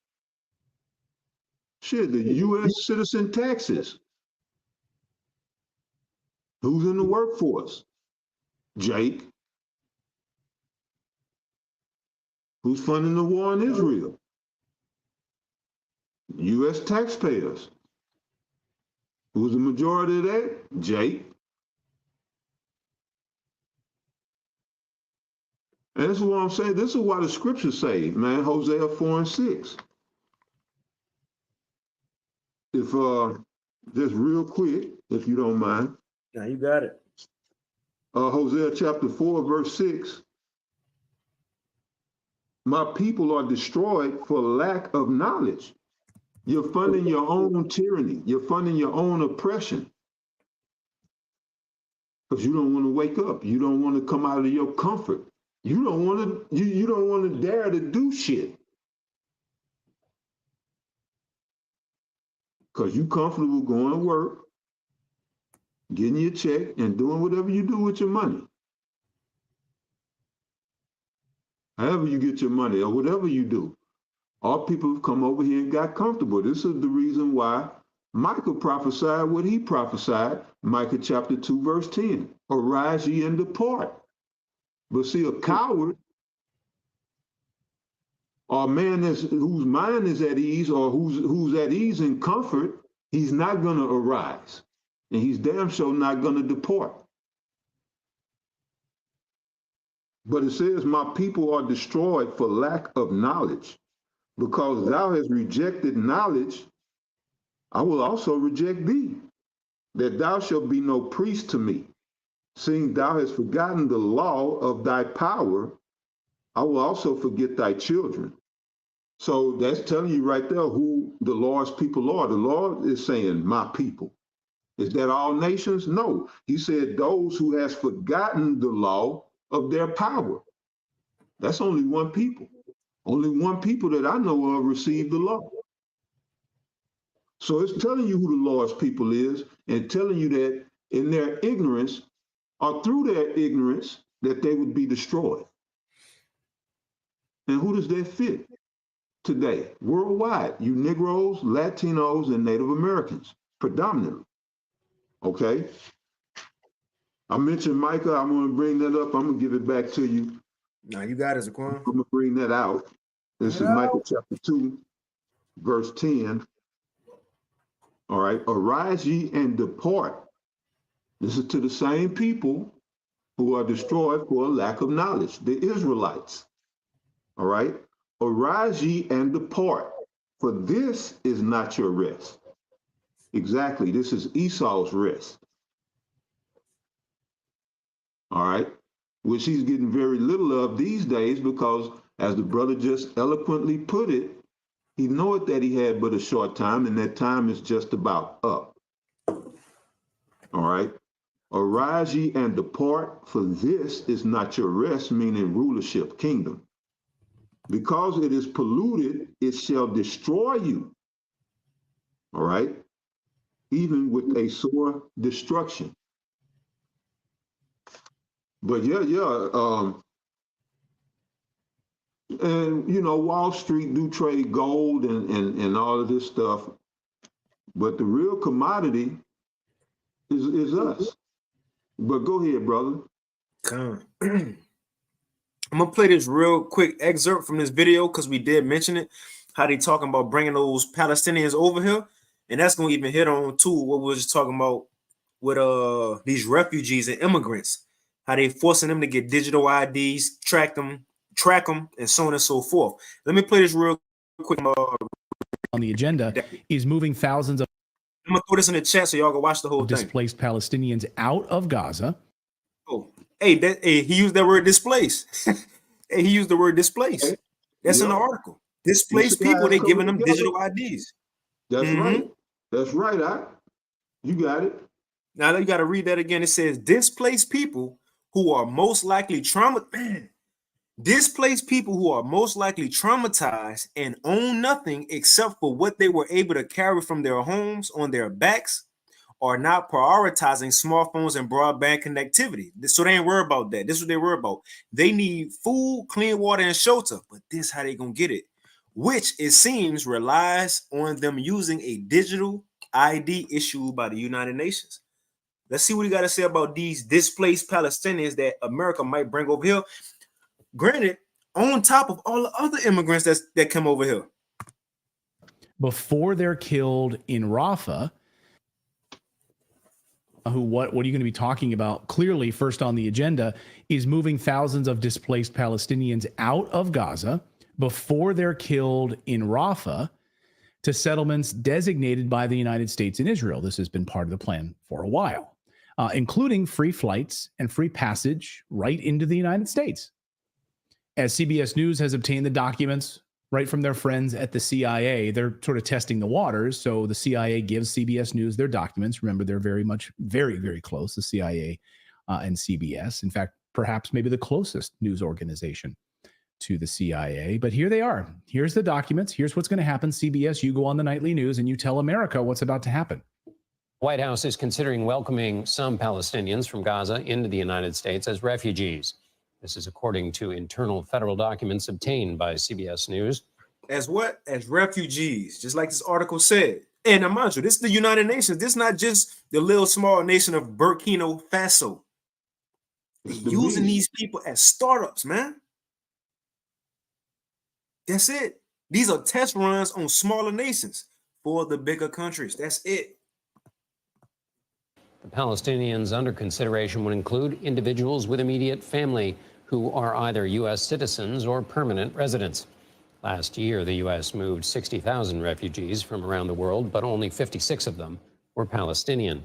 Shit, the U.S. citizen taxes. Who's in the workforce? Jake. Who's funding the war on Israel? U.S. taxpayers. Who's the majority of that? Jake. And this is what I'm saying. This is why the scriptures say, man, Hosea 4 and 6. If just real quick, if you don't mind. Now you got it. Hosea chapter 4, verse 6. My people are destroyed for lack of knowledge. You're funding your own tyranny. You're funding your own oppression. Because you don't want to wake up. You don't want to come out of your comfort. You don't want to dare to do shit. Because you comfortable going to work, getting your check, and doing whatever you do with your money. However you get your money or whatever you do. All people have come over here and got comfortable. This is the reason why Micah prophesied what he prophesied, Micah chapter 2, verse 10. Arise ye and depart. But see, a coward or a man whose mind is at ease or who's at ease and comfort, he's not going to arise. And he's damn sure not going to depart. But it says, my people are destroyed for lack of knowledge. Because thou hast rejected knowledge, I will also reject thee, that thou shalt be no priest to me. Seeing thou hast forgotten the law of thy power, I will also forget thy children. So that's telling you right there who the Lord's people are. The Lord is saying, my people. Is that all nations? No. He said those who has forgotten the law of their power. That's only one people. Only one people that I know of received the law. So it's telling you who the Lord's people is and telling you that in their ignorance or through their ignorance that they would be destroyed. And who does that fit today? Worldwide, you Negroes, Latinos, and Native Americans, predominantly. Okay? I mentioned Micah. I'm going to bring that up. I'm going to give it back to you. Now you got it, Zaquan. I'm going to bring that out. This is Micah chapter 2, verse 10. All right. Arise ye and depart. This is to the same people who are destroyed for a lack of knowledge, the Israelites. All right. Arise ye and depart, for this is not your rest. Exactly. This is Esau's rest. All right. Which he's getting very little of these days because, as the brother just eloquently put it, he knoweth that he had but a short time, and that time is just about up. All right. Arise ye and depart, for this is not your rest, meaning rulership, kingdom. Because it is polluted, it shall destroy you. All right. Even with a sore destruction. But and you know, Wall Street do trade gold and all of this stuff, but the real commodity is us. But go ahead, brother. Come. I'm gonna play this real quick excerpt from this video because we did mention it, how they talking about bringing those Palestinians over here, and that's gonna even hit on too what we were just talking about with these refugees and immigrants, how they forcing them to get digital IDs, track them, and so on and so forth. Let me play this real quick. On the agenda is moving thousands of I'm gonna throw this in the chat so y'all can watch the whole thing. displaced Palestinians out of Gaza. Oh, hey, he used that word displace. Hey, he used the word displace. That's in the article. Displaced people, they giving them digital IDs. That's right. That's right. You got it. Now you got to read that again. It says displaced people who are most likely Displaced people who are most likely traumatized and own nothing except for what they were able to carry from their homes on their backs are not prioritizing smartphones and broadband connectivity. So they ain't worried about that. This is what they worry about. They need food, clean water, and shelter. But this how they gonna get it, which it seems relies on them using a digital ID issued by the United Nations. Let's see what you got to say about these displaced Palestinians that America might bring over here. Granted, on top of all the other immigrants that come over here. Before they're killed in Rafah, what are you going to be talking about? Clearly, first on the agenda is moving thousands of displaced Palestinians out of Gaza before they're killed in Rafah to settlements designated by the United States and Israel. This has been part of the plan for a while, including free flights and free passage right into the United States. As CBS News has obtained the documents right from their friends at the CIA, they're sort of testing the waters. So the CIA gives CBS News their documents. Remember, they're very, very close, the CIA and CBS. In fact, perhaps maybe the closest news organization to the CIA. But here they are. Here's the documents. Here's what's going to happen. CBS, you go on the nightly news and you tell America what's about to happen. White House is considering welcoming some Palestinians from Gaza into the United States as refugees. This is according to internal federal documents obtained by CBS News. As what? As refugees, just like this article said. And now, mind you, this is the United Nations. This is not just the little small nation of Burkina Faso. They're using these people as startups, man. That's it. These are test runs on smaller nations for the bigger countries. That's it. The Palestinians under consideration would include individuals with immediate family who are either U.S. citizens or permanent residents. Last year, the U.S. moved 60,000 refugees from around the world, but only 56 of them were Palestinian.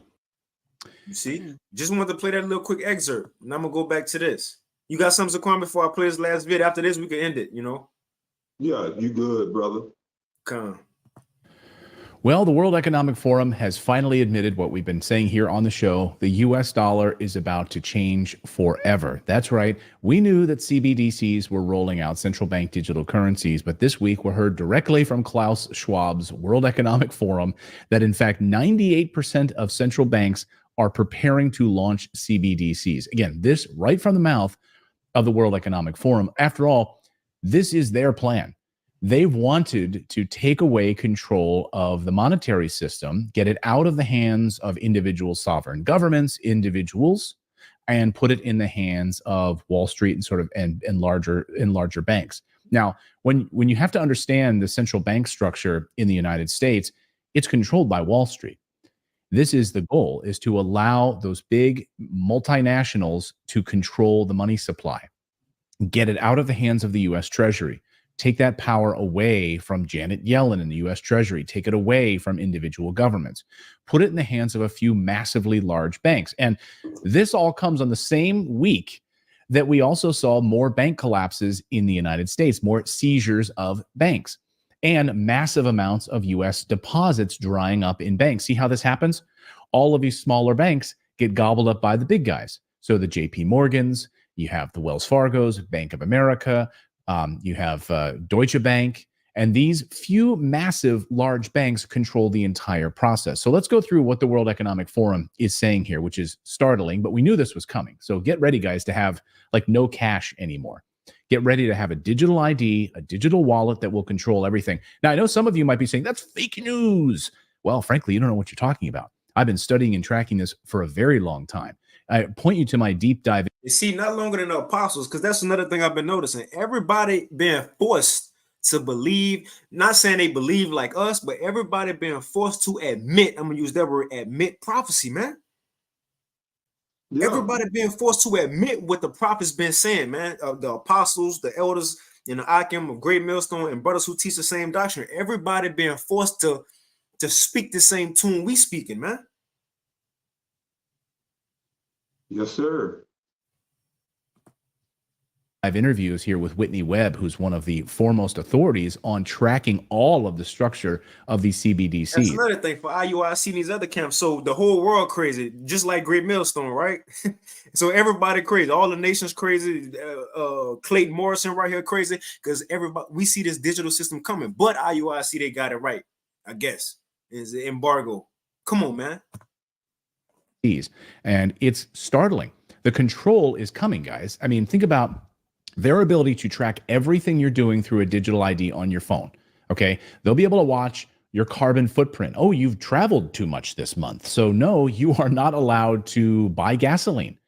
You see, just wanted to play that little quick excerpt, and I'm going to go back to this. You got something, Zaquan, before I play this last video? After this, we can end it, you know? Yeah, you good, brother. Come. Well, the World Economic Forum has finally admitted what we've been saying here on the show. The US dollar is about to change forever. That's right. We knew that CBDCs were rolling out, central bank digital currencies, but this week we heard directly from Klaus Schwab's World Economic Forum that in fact 98% of central banks are preparing to launch CBDCs. Again, this right from the mouth of the World Economic Forum. After all, this is their plan. They've wanted to take away control of the monetary system, get it out of the hands of individual sovereign governments, individuals, and put it in the hands of Wall Street and sort of and larger banks. Now, when you have to understand the central bank structure in the United States, it's controlled by Wall Street. This is the goal, is to allow those big multinationals to control the money supply, get it out of the hands of the U.S. Treasury. Take that power away from Janet Yellen in the U.S. Treasury. Take it away from individual governments. Put it in the hands of a few massively large banks. And this all comes on the same week that we also saw more bank collapses in the United States, more seizures of banks, and massive amounts of U.S. deposits drying up in banks. See how this happens? All of these smaller banks get gobbled up by the big guys. So the J.P. Morgans, you have the Wells Fargos, Bank of America, you have Deutsche Bank, and these few massive large banks control the entire process. So let's go through what the World Economic Forum is saying here, which is startling, but we knew this was coming. So get ready, guys, to have like no cash anymore. Get ready to have a digital ID, a digital wallet that will control everything. Now, I know some of you might be saying, that's fake news. Well, frankly, you don't know what you're talking about. I've been studying and tracking this for a very long time. I point you to my deep dive. You see, not longer than the apostles, because that's another thing I've been noticing. Everybody being forced to believe, not saying they believe like us, but everybody being forced to admit, I'm going to use that word, admit prophecy, man. Yeah. Everybody being forced to admit what the prophets been saying, man. The apostles, the elders, the Akim of Great Millstone, and brothers who teach the same doctrine. Everybody being forced to speak the same tune we speaking, man. Yes, sir. interviews here with Whitney Webb, who's one of the foremost authorities on tracking all of the structure of these That's CBDCs. another thing for IUIC and these other camps. So the whole world crazy, just like Great Millstone, right? So everybody crazy, all the nations crazy. Clayton Morrison right here crazy because everybody, we see this digital system coming. But IUIC, they got it right, I guess. Is the embargo? Come on, man. And it's startling. The control is coming, guys. I mean, think about their ability to track everything you're doing through a digital ID on your phone. Okay. They'll be able to watch your carbon footprint. Oh, you've traveled too much this month. So no, you are not allowed to buy gasoline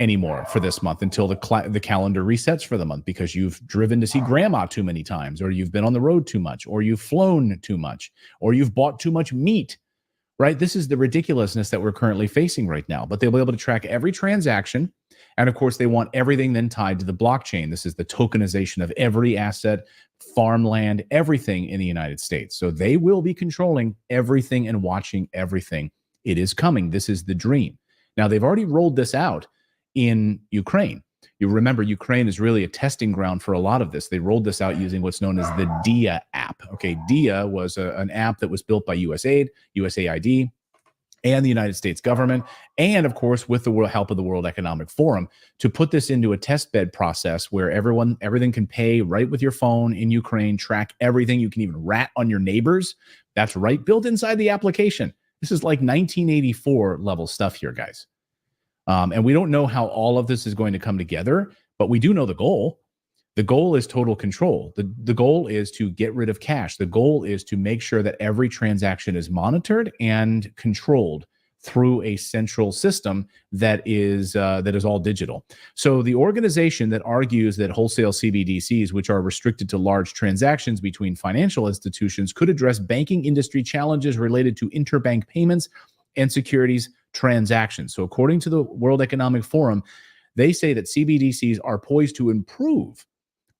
anymore for this month until the calendar resets for the month because you've driven to see grandma too many times, or you've been on the road too much, or you've flown too much, or you've bought too much meat, right? This is the ridiculousness that we're currently facing right now, but they'll be able to track every transaction. And of course, they want everything then tied to the blockchain. This is the tokenization of every asset, farmland, everything in the United States. So they will be controlling everything and watching everything. It is coming. This is the dream. Now, they've already rolled this out in Ukraine. You remember, Ukraine is really a testing ground for a lot of this. They rolled this out using what's known as the DIA app. Okay, DIA was an app that was built by USAID, USAID, and the United States government, and of course, with the help of the World Economic Forum, to put this into a test bed process where everything can pay right with your phone in Ukraine, track everything. You can even rat on your neighbors. That's right, built inside the application. This is like 1984 level stuff here, guys. And we don't know how all of this is going to come together, but we do know the goal. The goal is total control. The goal is to get rid of cash. The goal is to make sure that every transaction is monitored and controlled through a central system that is all digital. So the organization that argues that wholesale CBDCs, which are restricted to large transactions between financial institutions, could address banking industry challenges related to interbank payments and securities transactions. So according to the World Economic Forum, they say that CBDCs are poised to improve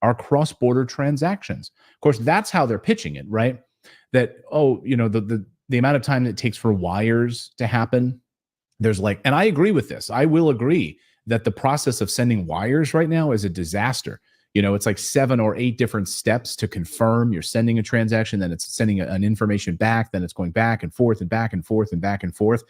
our cross-border transactions. Of course, that's how they're pitching it, right? That, the amount of time that it takes for wires to happen, and I agree with this. I will agree that the process of sending wires right now is a disaster. It's like 7 or 8 different steps to confirm you're sending a transaction, then it's sending an information back, then it's going back and forth and back and forth and back and forth.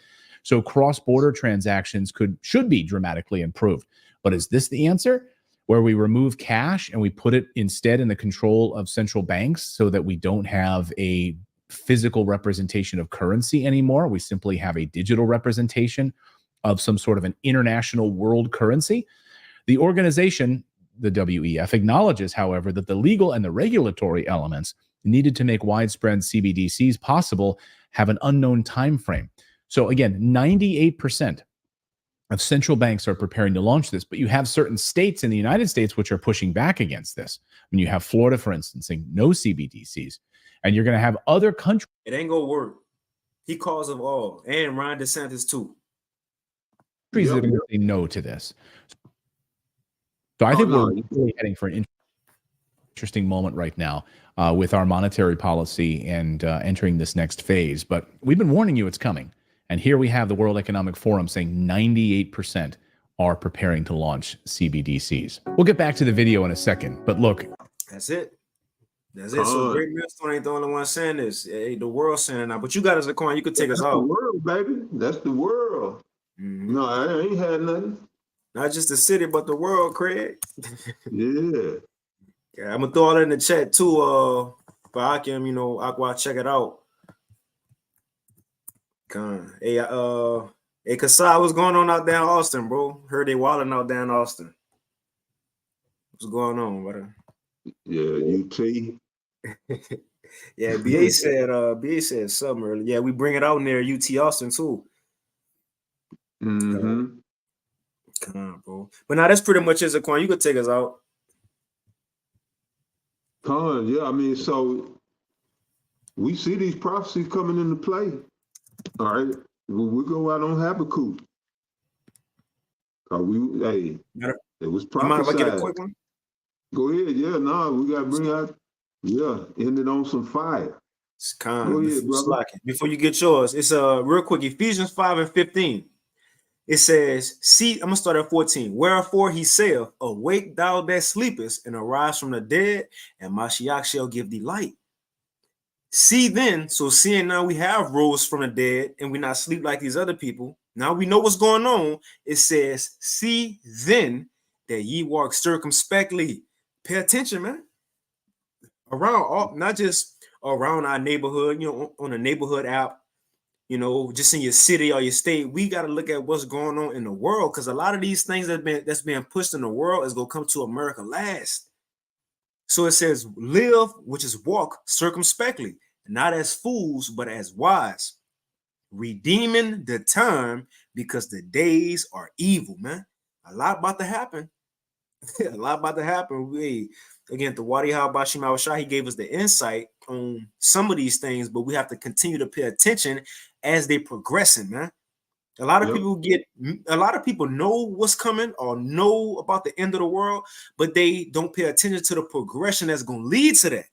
So cross-border transactions should be dramatically improved. But is this the answer? Where we remove cash and we put it instead in the control of central banks so that we don't have a physical representation of currency anymore. We simply have a digital representation of some sort of an international world currency. The organization, the WEF, acknowledges, however, that the legal and the regulatory elements needed to make widespread CBDCs possible have an unknown time frame. So again, 98% of central banks are preparing to launch this, but you have certain states in the United States which are pushing back against this. When you have Florida, for instance, saying no CBDCs, and you're going to have other countries. It ain't gonna work. He calls them all, and Ron DeSantis too. That are going to say no to this. So I think we're really heading for an interesting moment right now with our monetary policy and entering this next phase. But we've been warning you it's coming. And here we have the World Economic Forum saying 98% are preparing to launch CBDCs. We'll get back to the video in a second, but look. That's it. So Great Millstone ain't the only one saying this. Hey, the world saying it now. But you got us a coin. You could take us out. That's the world, baby. That's the world. Mm-hmm. No, I ain't had nothing. Not just the city, but the world, Craig. Yeah. I'm gonna throw it in the chat too. For Akim, Aqua, check it out. Hey, Kasai, what's going on out there in Austin, bro? Heard they wilding out there in Austin. What's going on, brother? Yeah, UT. Yeah, BA said something earlier. Yeah, we bring it out near UT Austin too. Mm-hmm. Come on, bro. But now that's pretty much it, Zaquan. You could take us out. Yeah, I mean, so we see these prophecies coming into play. All right, we go out on Habakkuk. It was prophesied. You mind if I get a quick one? Go ahead. Yeah, we got to bring out. Yeah, end it on some fire. Go ahead, brother. Before you get yours, it's real quick. Ephesians 5:15. It says, see, I'm gonna start at 14. Wherefore he saith, awake thou that sleepest, and arise from the dead, and Mashiach shall give thee light. See then, so seeing now we have rose from the dead, and we not sleep like these other people. Now we know what's going on. It says, see then that ye walk circumspectly. Pay attention, man. Around all, not just around our neighborhood, on a neighborhood app, just in your city or your state. We got to look at what's going on in the world, because a lot of these things that's being pushed in the world is going to come to America last. So it says, live, which is walk circumspectly, not as fools, but as wise, redeeming the time, because the days are evil, man. A lot about to happen. A lot about to happen. Again, the Wadi Habashim Awashah, he gave us the insight on some of these things, but we have to continue to pay attention as they progressing, man. A lot of people know what's coming or know about the end of the world, but they don't pay attention to the progression that's going to lead to that.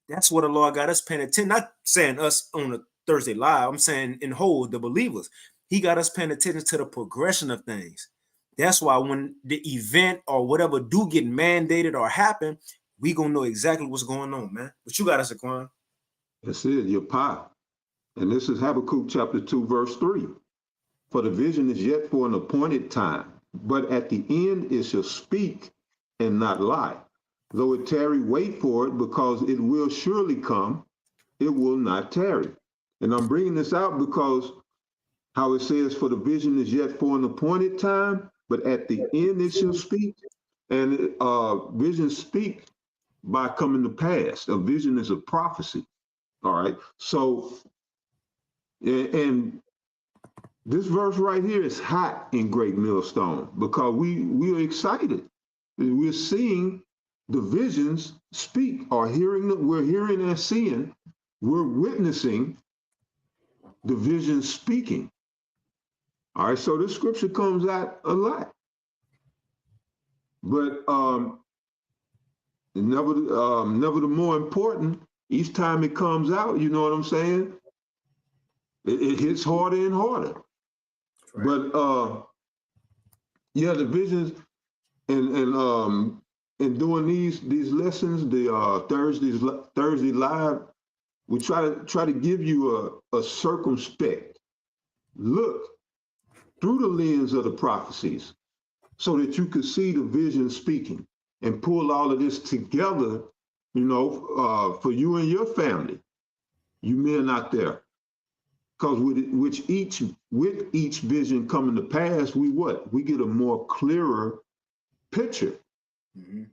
That's what the Lord got us paying attention. Not saying us on a Thursday live. I'm saying in whole, the believers. He got us paying attention to the progression of things. That's why when the event or whatever do get mandated or happen, we gonna know exactly what's going on, man. But you got us, Aquan. That's it, your pie. And this is Habakkuk chapter 2, verse 3. For the vision is yet for an appointed time, but at the end it shall speak and not lie. Though it tarry, wait for it, because it will surely come. It will not tarry. And I'm bringing this out because how it says, for the vision is yet for an appointed time, but at the end it shall speak. And visions speak by coming to pass. A vision is a prophecy. All right. So, and this verse right here is hot in Great Millstone, because we are excited. We're seeing the visions speak, or we're hearing and seeing, we're witnessing the visions speaking. All right, so this scripture comes out a lot. But never the more important, each time it comes out, you know what I'm saying? It hits harder and harder. Right. But the visions and doing these lessons, the Thursday live, we try to give you a circumspect look through the lens of the prophecies, so that you could see the vision speaking and pull all of this together, for you and your family, you men out there. Because with each vision coming to pass, we get a more clearer picture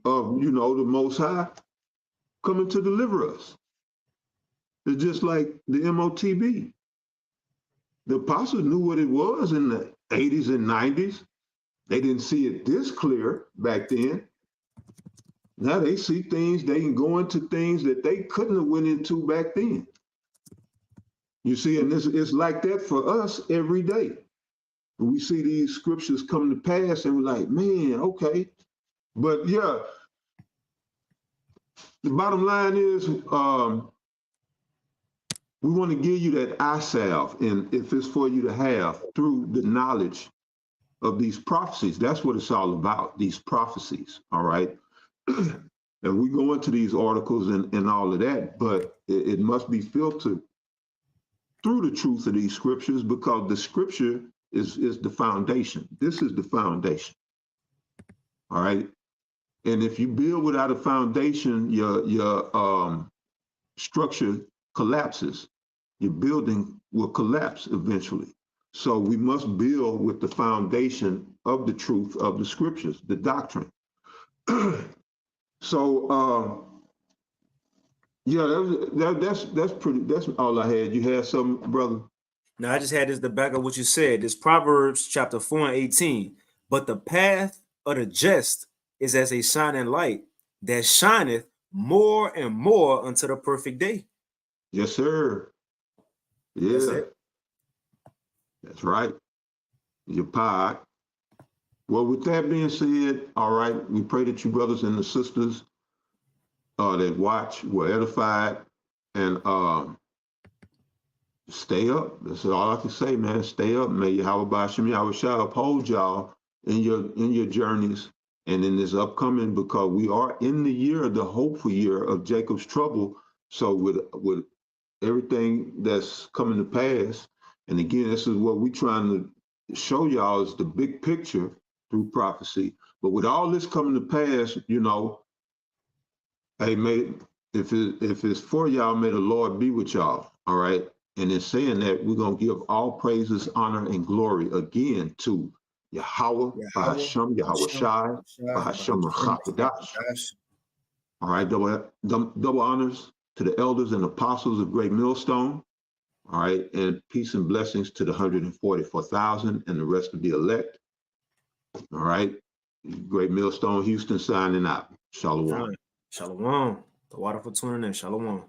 of, the Most High coming to deliver us. It's just like the MOTB. The apostles knew what it was in the 80s and 90s. They didn't see it this clear back then. Now they see things, they can go into things that they couldn't have went into back then. You see, and it's like that for us every day. We see these scriptures come to pass and we're like, man, okay. But yeah, the bottom line is, we want to give you that eye salve, and if it's for you to have through the knowledge of these prophecies. That's what it's all about, these prophecies, all right? And we go into these articles and all of that, but it must be filtered through the truth of these scriptures, because the scripture is the foundation. This is the foundation, all right? And if you build without a foundation, your structure collapses. Your building will collapse eventually. So we must build with the foundation of the truth of the scriptures, the doctrine. So that's all I had. You had something, brother? No, I just had this to back up what you said. This Proverbs chapter 4:18. But the path of the just is as a shining light that shineth more and more unto the perfect day. Yes, sir. Yeah. That's right. Your pie. Well, with that being said, all right, we pray that you brothers and the sisters that watch were edified, and stay up. That's all I can say, man. Stay up. May Yahweh Bashim Yahweh Shai uphold y'all in your journeys and in this upcoming, because we are in the year, the hopeful year of Jacob's trouble. So with everything that's coming to pass, and again, this is what we're trying to show y'all is the big picture through prophecy. But with all this coming to pass, you know, hey, if it's for y'all, may the Lord be with y'all. All right. And in saying that, we're going to give all praises, honor, and glory again to Yahweh, Bahasham, Yahweh Shai, Bahasham Rachakadash. All right, double honors to the elders and apostles of Great Millstone. All right, and peace and blessings to the 144,000 and the rest of the elect. All right, Great Millstone Houston signing out. Shalom. Shalom. The water for tuning in. Shalom.